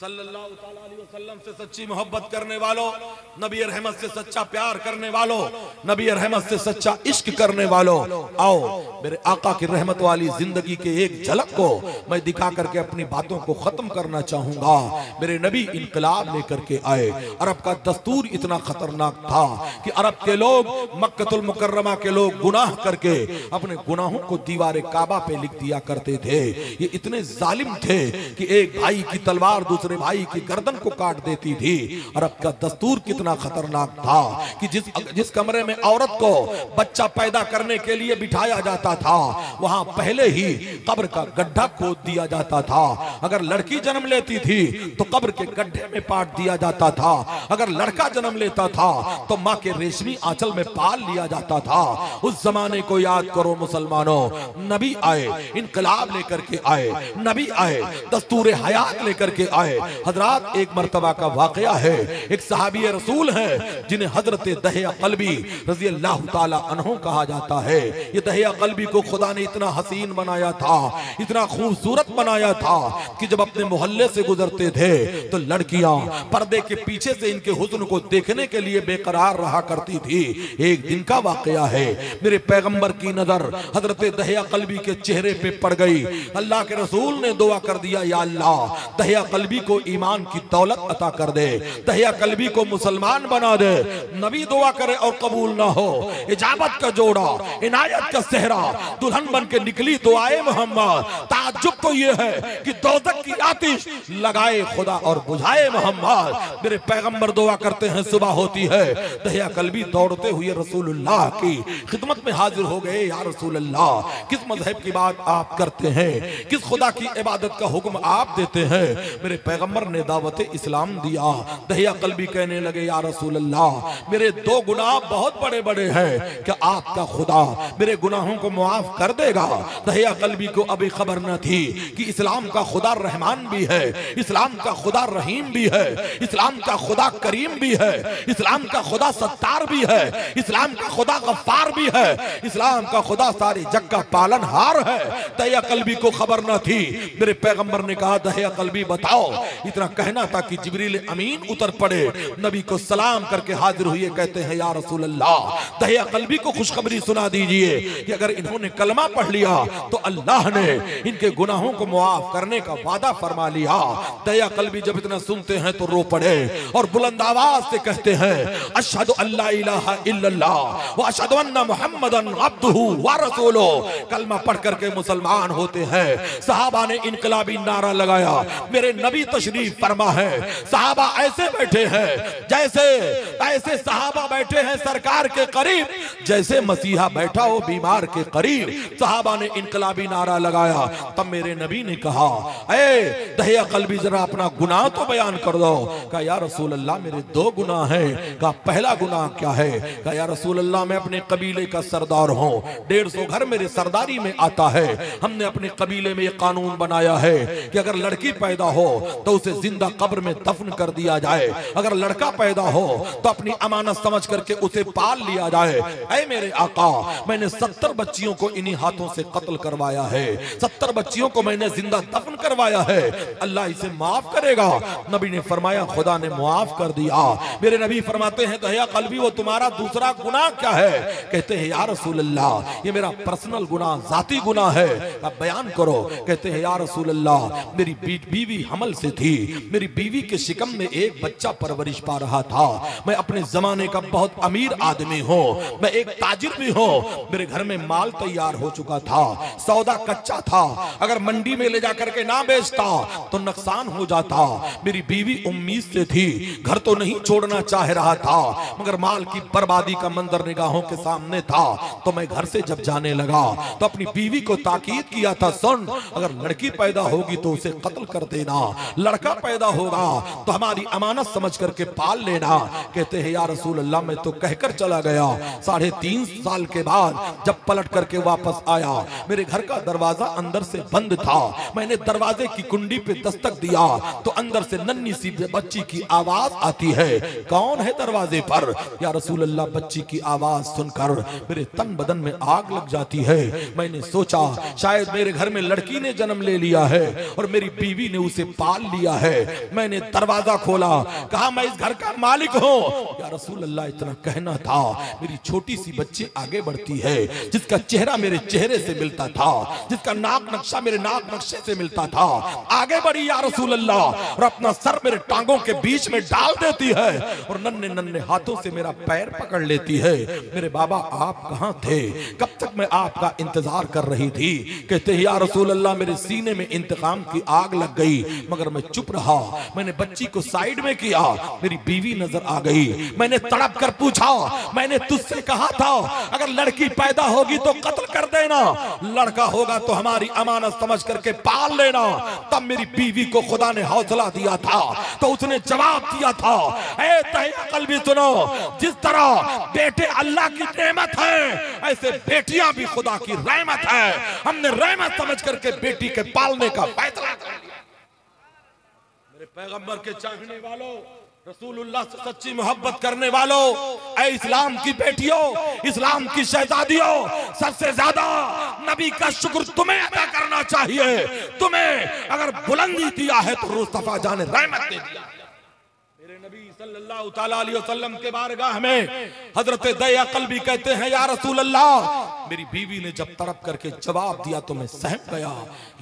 सल्लल्लाहु अलैहि वसल्लम से सच्ची मोहब्बत करने वालों, नबी रहमत से सच्चा प्यार करने वालों, नबी रहमत से सच्चा इश्क करने वालों, आओ मेरे आका की रहमत वाली जिंदगी के एक झलक को मैं दिखा करके अपनी बातों को खत्म करना चाहूंगा। मेरे नबी इनकलाब लेकर के आए। अरब का दस्तूर इतना खतरनाक था कि अरब के लोग, मक्कतुल मुकर्रमा के लोग गुनाह करके अपने गुनाहों को दीवारे काबा पे लिख दिया करते थे। ये इतने जालिम थे कि एक भाई की तलवार दूसरे भाई की गर्दन को काट देती थी। अरब का दस्तूर कितना खतरनाक था कि जिस कमरे में औरत को बच्चा पैदा करने के लिए बिठाया जाता था, वहां पहले ही कब्र का गड्ढा खोद दिया जाता था। अगर लड़की जन्म लेती थी तो कब्र के गड्ढे में पाट दिया जाता था। अगर लड़का जन्म लेता था तो माँ के रेशमी आंचल में पाल लिया जाता था। उस जमाने को याद करो मुसलमानों। नबी आए, इनकलाब लेकर के आए, नबी आए, दस्तूर हयात लेकर के आए। हजरात, एक मर्तबा का वाकया है, एक सहाबी रसूल है जिन्हें हजरत दहिया कल्बी रजी अल्लाह ताला अन्हु कहा जाता है। ये दहिया कल्बी को खुदा ने इतना हसीन बनाया था, इतना खूबसूरत बनाया था कि जब अपने मोहल्ले से गुजरते थे तो लड़कियां पर्दे के पीछे से इनके हुस्न को देखने के लिए बेकरार रहा करती थी। एक दिन का वाकया है, मेरे पैगंबर की नजर हजरत दहिया कल्बी के चेहरे पे पड़ गई। अल्लाह के रसूल ने दुआ कर दिया, या अल्लाह दहिया कल्बी को ईमान की दौलत अता कर दे, दहिया कल्बी को मुसलमान बना दे। नबी दुआ करे और कबूल ना हो, इजाबत का जोड़ा, इनायत का सेहरा, दुल्हन बन के निकली दुआए मोहम्मद। ताज्जुब तो ये है कि दोज़ख की आतिश लगाए खुदा और बुझाए मोहम्मद। मेरे पैगंबर दुआ करते हैं, सुबह होती है, दहिया कल्बी दौड़ते हुए रसूलुल्लाह की खिदमत में हाजिर हो गए। या रसूलुल्लाह, किस मजहब की बात आप करते हैं, किस खुदा की इबादत का हुक्म आप देते हैं? मेरे पैगंबर ने दावत इस्लाम दिया। दहिया कल्बी कहने लगे, या रसूल अल्लाह, मेरे दो गुनाह बहुत बड़े बड़े हैं, क्या आपका खुदा मेरे गुनाहों को मुआफ कर देगा? दहिया कल्बी को अभी खबर न थी कि इस्लाम का खुदा रहमान भी है, इस्लाम का खुदा रहीम भी है, इस्लाम का खुदा करीम भी है, इस्लाम का खुदा सत्तार भी है, इस्लाम का खुदा गफ्फार भी है, इस्लाम का खुदा सारी जग का पालनहार है। दहिया कल्बी को खबर न थी। मेरे पैगंबर ने कहा, दहिया कल्बी बताओ इतना कहना था कि जिब्रील अमीन उतर पड़े, नबी को सलाम करके हाजिर हुए, कहते हैं या रसूल अल्लाह, दहिया कल्बी को खुशखबरी सुना दीजिए कि अगर इन्होंने कलमा पढ़ लिया तो अल्लाह ने इनके गुनाहों को मुआफ करने का वादा फरमा लिया। दहिया कल्बी जब इतना सुनते हैं तो रो पड़े और बुलंद आवाज से कहते हैं अशहदु अल्ला इलाहा इल्लल्लाह व अशहदु अन्ना मुहम्मदन अब्दुहु व रसूलुहु। कलमा पढ़ करके मुसलमान होते हैं। सहाबा ने इनकलाबी नारा लगाया, मेरे नबी तशरीफ फरमा है। सहाबा ऐसे बैठे हैं जैसे ऐसे सहाबा बैठे हैं सरकार के करीब जैसे मसीहा बैठा हो बीमार के करीब। सहाबा ने इनकलाबी नारा लगाया। तब मेरे नबी ने कहा, ए दहिया कल्बी जरा अपना गुनाह तो बयान कर दो। कहा या रसूल अल्लाह मेरे दो गुनाह हैं। कहा पहला गुनाह क्या है? कहा या रसूल अल्लाह मैं अपने कबीले का सरदार हूँ, 150 घर मेरे सरदारी में आता है। हमने अपने कबीले में ये कानून बनाया है कि अगर लड़की पैदा हो तो उसे जिंदा कब्र में दफन कर दिया जाए, अगर लड़का पैदा हो तो अपनी अमानत समझ करके उसे पाल लिया जाए। ऐ मेरे आका, मैंने 70 बच्चियों को इन्हीं हाथों से कत्ल करवाया है, 70 बच्चियों को मैंने जिंदा दफन करवाया है, अल्लाह इसे माफ करेगा। नबी ने फरमाया खुदा ने माफ कर दिया। मेरे नबी फरमाते हैं दहिया कल्बी वो तुम्हारा दूसरा गुनाह क्या है? कहते हैं या रसूल अल्लाह ये मेरा पर्सनल गुनाह, जाती गुनाह है। अब बयान करो। कहते हैं या रसूल अल्लाह मेरी बीवी हमल से थी, मेरी बीवी के शिकम में एक बच्चा परवरिश पा रहा था। मैं अपने जमाने का बहुत अमीर आदमी हूँ, मैं एक ताजिर भी हूँ, मेरे घर में माल तैयार हो चुका था, सौदा कच्चा था, अगर मंडी में ले जाकर के ना बेचता तो नुकसान हो जाता। मेरी बीवी उम्मीद से थी, घर तो नहीं छोड़ना चाह रहा था, मगर माल की बर्बादी का मंजर निगाहों के सामने था। तो मैं घर से जब जाने लगा तो अपनी बीवी को ताकीद किया था, सुन अगर लड़की पैदा होगी तो उसे कत्ल कर देना, लड़का पैदा होगा तो हमारी अमानत समझ करके पाल लेना। कहते हैं या रसूल अल्लाह मैं तो कहकर चला गया। 3.5 साल के बाद जब पलट करके वापस आया, मेरे घर का दरवाजा अंदर से बंद था। मैंने दरवाजे की कुंडी पे दस्तक दिया तो अंदर से नन्ही सी बच्ची की आवाज आती है। कौन है दरवाजे पर? या रसूल अल्लाह बच्ची की आवाज सुनकर मेरे तन बदन में आग लग जाती है। मैंने सोचा शायद मेरे घर में लड़की ने जन्म ले लिया है और मेरी बीवी ने उसे पाल लिया है। मैंने दरवाजा खोला, कहा मैं इस घर का मालिक हूँ। या रसूल अल्लाह इतना कहना था, मेरी छोटी सी बच्ची आगे बढ़ती है, जिसका चेहरा मेरे चेहरे से मिलता था, जिसका नाक नक्शा मेरे नाक नक्शे से मिलता था, आगे बढ़ी या रसूल अल्लाह और अपना सर मेरे टांगों के बीच में डाल देती है और नन्हे नन्हे हाथों से मेरा पैर पकड़ लेती है। मेरे बाबा आप कहाँ थे? कब तक मैं आपका इंतजार कर रही थी। कहते हैं या रसूल अल्लाह मेरे सीने में इंतकाम की आग लग गई, मगर मैं चुप रहा। मैंने बच्ची को साइड में किया, मेरी बीवी नजर आ गई। मैंने तड़प कर पूछा, मैंने तुझसे कहा था अगर लड़की पैदा होगी तो कत्ल कर देना, लड़का होगा तो हमारी अमानत समझ करके पाल लेना। तब मेरी बीवी को खुदा ने हौसला दिया था तो उसने जवाब दिया था, ऐ दहिया कल्बी सुनो, जिस तरह बेटे अल्लाह की नेमत है ऐसे बेटियां भी खुदा की रहमत है। हमने रहमत समझ करके बेटी के पालने का फैसला कर लिया। मेरे पैगंबर के चाहने वालों, रसूलुल्लाह से सच्ची मोहब्बत करने वालों, ऐ इस्लाम की बेटियों, इस्लाम की शहजादियों, सबसे ज्यादा नबी का शुक्र तुम्हें अदा करना चाहिए। तुम्हें अगर बुलंदी दिया है तो मुस्तफा जाने रहमत दे दिया। मेरे नबी सल्लल्लाहु तआला अलैहि वसल्लम के बारगाह में हजरत दहिया कल्बी कहते हैं या रसूल अल्लाह मेरी बीवी ने जब तड़प करके जवाब दिया तो मैं सहम गया,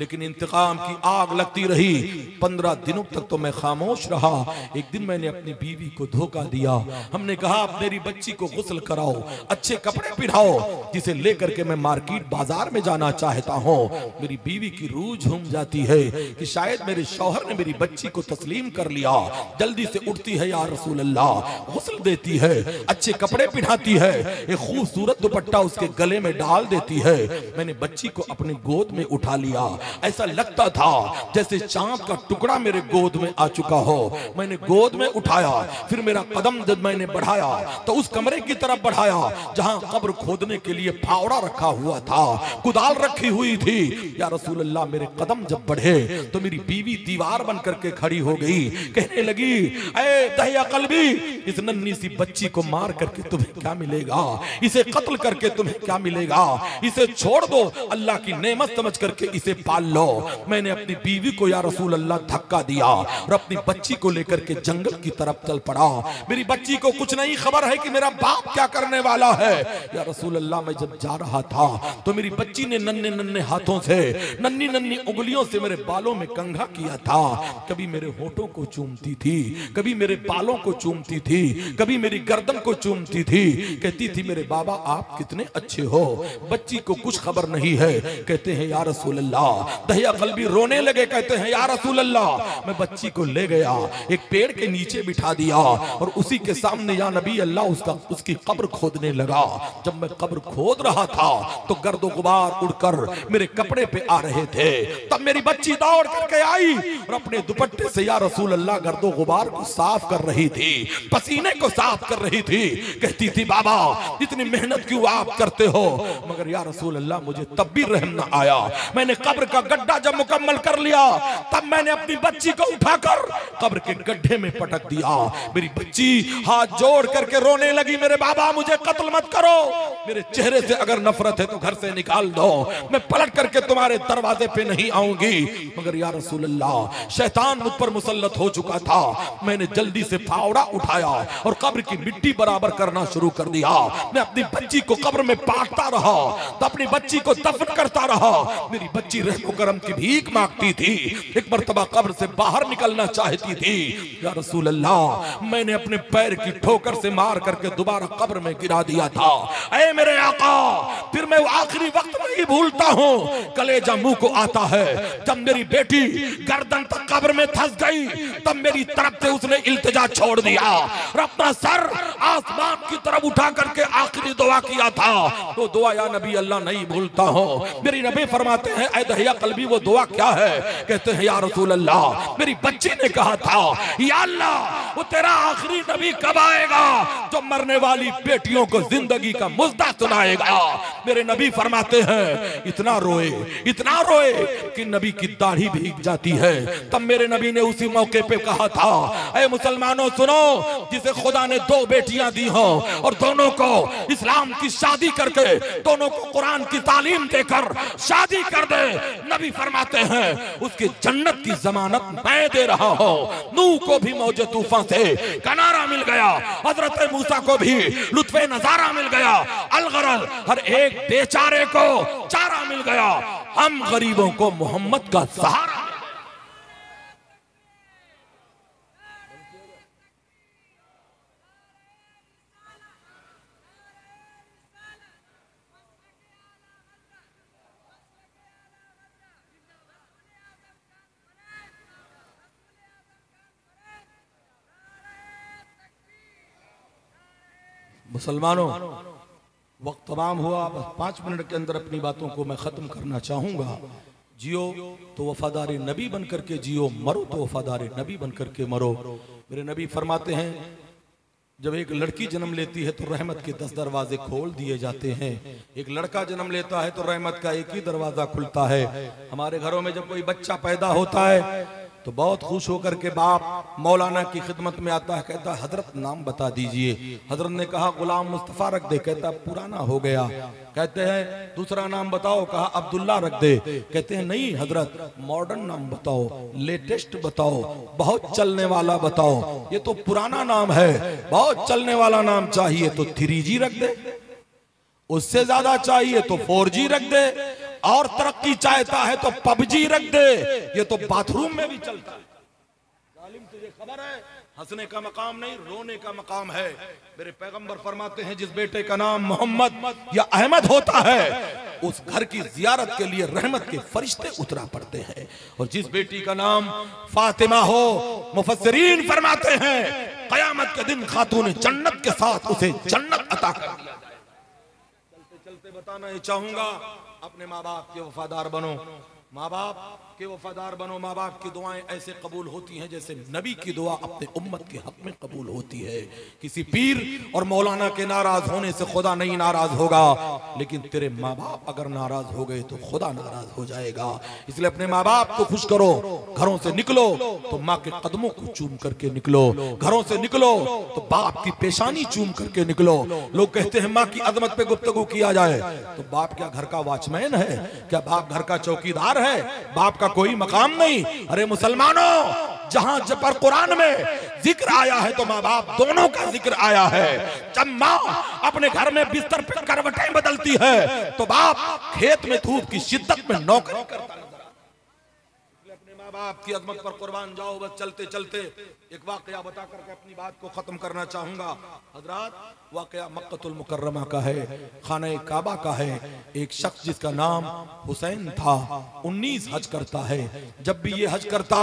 लेकिन इंतकाम की आग लगती रही। 15 दिनों तक तो मैं खामोश रहा। एक दिन मैंने अपनी बीवी को धोखा दिया। हमने कहा आप मेरी बच्ची को गुस्ल कराओ, अच्छे कपड़े पहनाओ, जिसे लेकर के मैं मार्केट बाजार में जाना चाहता हूँ। मेरी बीवी की रूह झूम जाती है कि शायद मेरे शौहर ने मेरी बच्ची को तस्लीम कर लिया। जल्दी से उठती है या रसूल अल्लाह, गुस्ल देती है, अच्छे कपड़े पहनाती है, एक खूबसूरत दुपट्टा उसके गले में डाल देती है। मैंने बच्ची को अपनी गोद में उठा लिया। ऐसा लगता था जैसे चांद का टुकड़ा मेरे गोद में आ चुका हो। मैंने गोद में उठाया, फिर मेरा कदम जब मैंने बढ़ाया तो उस कमरे की तरफ बढ़ाया जहां कब्र खोदने के लिए फावड़ा रखा हुआ था, कुदाल रखी हुई थी। या रसूल अल्लाह मेरे कदम जब बढ़े तो मेरी बीवी दीवार बन करके खड़ी हो गई, कहने लगी ऐ दहिया कल्बी, इस नन्ही सी बच्ची को मार करके तुम्हें क्या मिलेगा, इसे कत्ल करके तुम्हें क्या मिलेगा। मिलेगा, इसे छोड़ दो, अल्लाह की नेमत समझ करके इसे पाल लो। मैंने अपनी बीवी को या रसूल अल्लाह धक्का दिया और अपनी बच्ची को लेकर के जंगल की तरफ चल पड़ा। मेरी बच्ची को कुछ नहीं खबर है कि मेरा बाप क्या करने वाला है। या रसूल अल्लाह, मैं जब जा रहा था तो मेरी बच्ची ने नन्हे नन्हे हाथों से, नन्ही नन्ही उंगलियों से मेरे बालों में कंघा किया था। कभी मेरे होठों को चूमती थी, कभी मेरे बालों को चूमती थी, कभी मेरी गर्दन को चूमती थी। कहती थी मेरे बाबा आप कितने अच्छे हो। बच्ची को कुछ खबर नहीं है। कहते हैं या रसूल अल्लाह, दहिया कल्बी रोने लगे। कहते हैं या रसूल अल्लाह, मैं बच्ची को ले गया, एक पेड़ के नीचे बिठा दिया और उसी के सामने या नबी अल्लाह उसकी कब्र खोदने लगा। जब मैं कब्र खोद रहा था तो गर्दो गुबार उड़कर मेरे कपड़े पे आ रहे थे। तब मेरी बच्ची दौड़ करके आई और अपने दुपट्टे से या रसूल अल्लाह गर्दो गुबार को साफ कर रही थी, पसीने को साफ कर रही थी। कहती थी बाबा इतनी मेहनत क्यों आप करते हो। मगर या रसूल अल्लाह मुझे तब भी रहम न आया। मैंने कब्र का गड्ढा जब मुकम्मल कर लिया तब मैंने अपनी बच्ची को उठाकर कब्र के गड्ढे में पटक दिया। मेरी बच्ची हाथ जोड़ करके रोने लगी, मेरे बाबा मुझे कत्ल मत करो, मेरे चेहरे से अगर नफरत है तो घर से निकाल दो, मैं पलट करके तुम्हारे दरवाजे पे नहीं आऊंगी। मगर या रसूल अल्लाह शैतान मुझ पर मुसल्लत हो चुका था। मैंने जल्दी से फावड़ा उठाया और कब्र की मिट्टी बराबर करना शुरू कर दिया। मैं अपनी बच्ची को कब्र में पाटता रहा तो अपनी बच्ची को दफन करता रहा। मेरी बच्ची रहमो करम की भीख मांगती थी, एक मर्तबा कब्र से बाहर निकलना चाहती थी। या रसूल अल्लाह, मैंने अपने पैर की ठोकर से मार करके दोबारा कब्र में गिरा दिया था। ऐ मेरे आका, फिर मैं वो आखिरी वक्त नहीं भूलता हूँ, कलेजा मुंह को आता है। जब मेरी बेटी गर्दन तक कब्र में धंस गई तब मेरी तरफ से उसने इल्तिजा छोड़ दिया और अपना सर आसमान की तरफ उठा करके आखिरी दुआ किया था। वो दुआ या नबी अल्लाह नहीं भूलता हूँ। मेरी नबी फरमाते हैं ऐ दहिया कल्बी वो दुआ क्या है। कहते हैं या रसूल अल्लाह, मेरी बच्ची ने कहा था या अल्लाह वो तेरा आखिरी नबी कब आएगा जो मरने वाली बेटियों को जिंदगी का मुद्दा सुनाएगा। मेरे नबी फरमाते हैं इतना रोए कि नबी की दाढ़ी भीग जाती है। तब मेरे नबी ने उसी मौके पे कहा था ऐ मुसलमानों सुनो, जिसे खुदा ने दो बेटियां दी हो और दोनों को इस्लाम की शादी करके, दोनों को कुरान की तालीम देकर शादी कर दे, नबी फरमाते हैं उसकी जन्नत की जमानत मैं दे रहा हूं। नूह को भी मौजे तूफान से किनारा मिल गया, हजरत मूसा को भी लुत्फे नजारा मिल गया, अलगरल हर एक बेचारे को चारा मिल गया। हम गरीबों को मोहम्मद का सहारा। मुसलमानों, वक्त तमाम हुआ, बस 5 मिनट के अंदर अपनी बातों को मैं ख़त्म करना चाहूँगा। जियो तो वफादार नबी बन करके जियो, मरो तो वफादार नबी बन करके मरो। मेरे नबी फरमाते हैं जब एक लड़की जन्म लेती है तो रहमत के 10 दरवाजे खोल दिए जाते हैं। एक लड़का जन्म लेता है तो रहमत का एक ही दरवाज़ा खुलता है। हमारे घरों में जब कोई बच्चा पैदा होता है तो बहुत खुश होकर के बाप मौलाना की खिदमत में आता है, कहता है हजरत नाम बता दीजिए। हजरत ने कहा गुलाम मुस्तफ़ा रख दे, कहता पुराना हो गया। कहते हैं दूसरा नाम बताओ, कहा अब्दुल्ला रख दे। कहते हैं नहीं हजरत मॉडर्न नाम बताओ, लेटेस्ट बताओ, बहुत चलने वाला बताओ। ये तो पुराना नाम है, बहुत चलने वाला नाम चाहिए तो 3G रख दे, उससे ज्यादा चाहिए तो 4G रख दे, और तरक्की चाहता है तो PUBG रख दे। ये तो बाथरूम में भी चलता है। जालिम तुझे खबर है हंसने का मकाम नहीं रोने का मकाम है। मेरे पैगंबर फरमाते हैं जिस बेटे का नाम मोहम्मद या अहमद होता है उस घर की जियारत के लिए रहमत के फरिश्ते उतरा पड़ते हैं। और जिस बेटी का नाम फातिमा हो, मुफस्सिरीन फरमाते हैं कयामत के दिन खातून जन्नत के साथ उसे जन्नत अता कर दिया जाए। चलते चलते बताना ही चाहूंगा, अपने माँ बाप के वफादार बनो। माँ बाप के वफादार बनो। माँ बाप की दुआएं ऐसे कबूल होती हैं जैसे नबी की दुआ अपने उम्मत के हक में कबूल होती है। किसी पीर और मौलाना के नाराज होने से खुदा नहीं नाराज होगा, लेकिन तेरे माँ बाप अगर नाराज हो गए तो खुदा नाराज हो जाएगा। इसलिए अपने माँ बाप को खुश करो। घरों से निकलो तो माँ के कदमों को चूम करके निकलो, घरों से निकलो तो बाप की पेशानी चूम करके निकलो। लोग कहते हैं माँ की अजमत पे गुफ्तगू किया जाए, तो बाप क्या घर का वॉचमैन है? क्या बाप घर का चौकीदार है? बाप का कोई मकाम नहीं। अरे मुसलमानों, जहां जब पर कुरान में जिक्र आया है तो माँ बाप दोनों का जिक्र आया है। जब माँ अपने घर में बिस्तर पे करवटें बदलती है तो बाप खेत में धूप की शिद्दत में नौकरी करता है। अपने माँ बाप की अजमत पर कुर्बान जाओ। बस चलते चलते एक वाकया बता करके अपनी बात को खत्म करना चाहूंगा। हजरात, वाकया मक्कतुल मुकर्रमा का है, खाना काबा का है। एक शख्स जिसका नाम हुसैन था, 19 हज करता है। जब भी ये हज करता,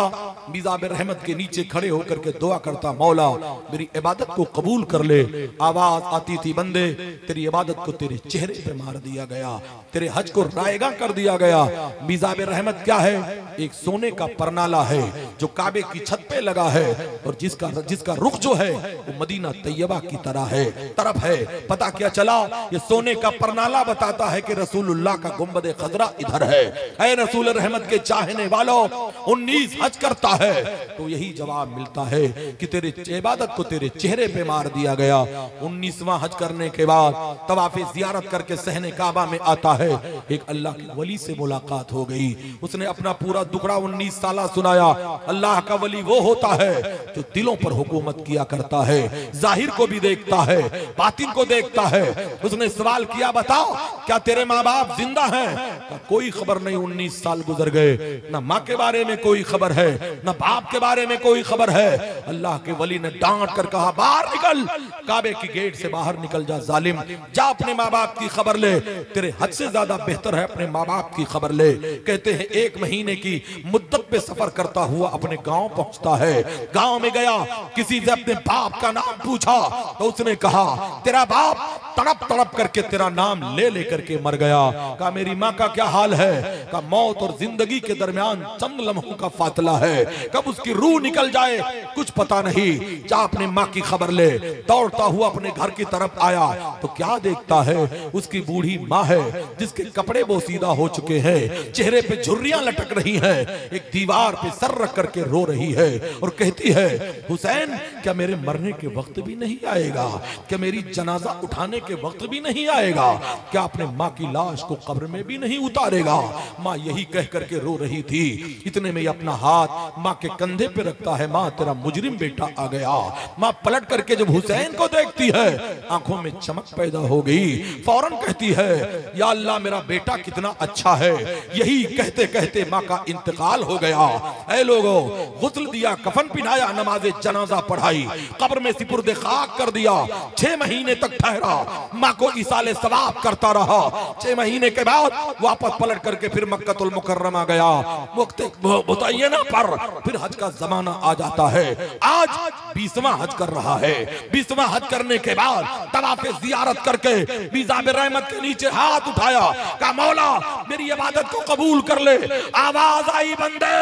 मिज़ाब रहमत के नीचे खड़े होकर के दुआ करता, मौला मेरी इबादत को कबूल कर ले। आवाज आती थी, बंदे तेरी इबादत को तेरे चेहरे पे मार दिया गया, तेरे हज को रायगा कर दिया गया। मिज़ाब रहमत क्या है? एक सोने का परनाला है जो काबे की छत पे लगा है, और जिसका रुख जो है वो मदीना तैयबा की तरफ है। पता क्या चला? ये सोने का परनाला बताता है कि रसूलुल्लाह का गुंबद खजरा इधर है। ऐ रसूल रहमत के चाहने वालों, 19 हज करता है तो यही जवाब मिलता है कि तेरे इबादत को तेरे चेहरे पे मार दिया गया। 19वां हज करने के बाद तवाफ़े ज़ियारत करके सहने काबा में आता है। एक अल्लाह के वली से मुलाकात हो गई। उसने अपना पूरा दुखड़ा 19 साल सुनाया। अल्लाह का वली वो होता है जो दिलों पर हुकूमत किया करता है, जाहिर को भी देखता है, बातिन को देखता है। उसने सवाल किया, बताओ क्या तेरे माँ बाप जिंदा हैं? कोई खबर नहीं। 19 साल गुजर गए, ना माँ के बारे में कोई खबर है, ना बाप के बारे में कोई खबर है। अल्लाह के वली ने डांट कर कहा, बाहर निकल, काबे की गेट से बाहर निकल जा जालिम, जा अपने माँ बाप की खबर ले। तेरे हद से ज्यादा बेहतर है अपने माँ बाप की खबर ले। कहते हैं 1 महीने की मुद्दत पे सफर करता हुआ अपने गांव पहुंचता है। गांव में गया, किसी से अपने बाप का नाम पूछा तो उसने कहा, तेरा बाप तड़प तड़प करके तेरा नाम ले लेकर के मर गया। कहा, मेरी माँ का क्या हाल है? कहा, मौत और जिंदगी के दरमियान चंद लम्हों का फासला है, कब उसकी रूह निकल जाए कुछ पता नहीं। जा अपने माँ की खबर ले। दौड़ता हुआ अपने घर की तरफ आया तो क्या देखता है? उसकी बूढ़ी माँ है जिसके कपड़े बोसीदा हो चुके हैं, चेहरे पे झुर्रियां लटक रही हैं, एक दीवार पे सर रख करके रो रही है और कहती है, हुसैन क्या मेरे मरने के वक्त भी नहीं आएगा? क्या मेरी जनाजा उठाने के वक्त भी नहीं आएगा? क्या अपने माँ की लाश को कब्र में भी नहीं उतारेगा? माँ यही कह करके रो रही थी। इतने में अपना हाथ माँ के कंधे पे रखता है, माँ तेरा मुजरिम बेटा आ गया। माँ पलट करके जब हुसैन को देखती है, आंखों में चमक पैदा हो गई। फौरन कहती है, या अल्लाह मेरा बेटा कितना अच्छा है। यही कहते कहते माँ का इंतकाल हो गया। ऐ लोगों, गुस्ल दिया, कफन पिनाया, नमाज़े जनाजा पढ़ाई, कब्र में सिपुर्दे खाक कर दिया। 6 महीने तक ठहरा, माँ को इसाले सवाब करता रहा। 6 महीने के बाद वापस पलट करके फिर मक्कतुल मुकर्रमा गया। बताइए ना, पर फिर हज का जमाना आ जाता है। आज 20वां हज कर रहा है। 20वां हज करने के बाद तवाफ़े ज़ियारत करके मिज़ाब रहमत के नीचे हाथ उठाया, कहा, मौला मेरी इबादत को कबूल कर ले। आवाज आई, बंदे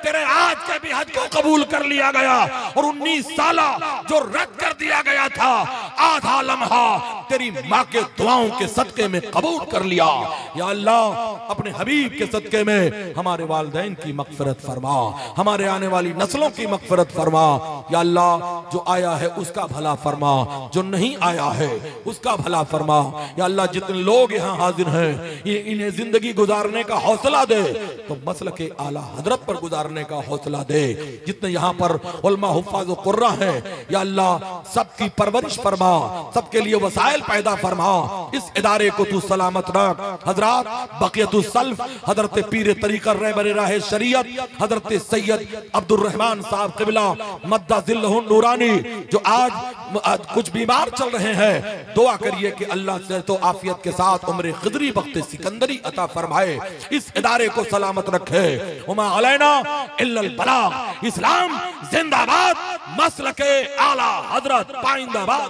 तेरे आज के भी हज को कबूल कर लिया गया, और 19 साल जो रद्द कर दिया गया था, आधा लम्हा तेरी माँ के दुआओं के सदके में कबूल कर लिया। या अल्लाह, अपने हबीब के सदके में हमारे वालिदैन की मग़फ़िरत फरमा, हमारे आने वाली नस्लों की मग़फ़िरत फरमा। या अल्लाह, जो आया है उसका भला फरमा, जो नहीं आया है उसका भला फरमा। या अल्लाह, जितने लोग यहाँ हाजिर हैं, ये इन्हें जिंदगी गुजारने का हौसला दे, तो मसलके आला हजरत पर गुजारने का हौसला दे। जितने यहाँ पर उलमा हुफ़ाज़ व कुर्रा हैं, या अल्लाह सबकी परवरिश फरमा, सबके लिए वसाइल पैदा फरमा। इस इदारे को तू सलामत रख। हजरात बक़ियतुस सल्फ, हजरत पीर तरीक़त रहबर राह शरीयत हजरत सैयद अब्दुर रहमान साहब क़िबला मद्दा ज़िल्लहुन नूरानी, जो आज कुछ बीमार चल रहे हैं, दुआ करिए कि अल्लाह से तो आफियत के साथ उम्र ख़िदरी वक्त सिकंदरी अता फरमाए, इस इदारे को सलामत रखे। उमा अलैना इल्लल बलाग। इस्लाम जिंदाबाद, मसलके आला हजरत पाइंदाबाद।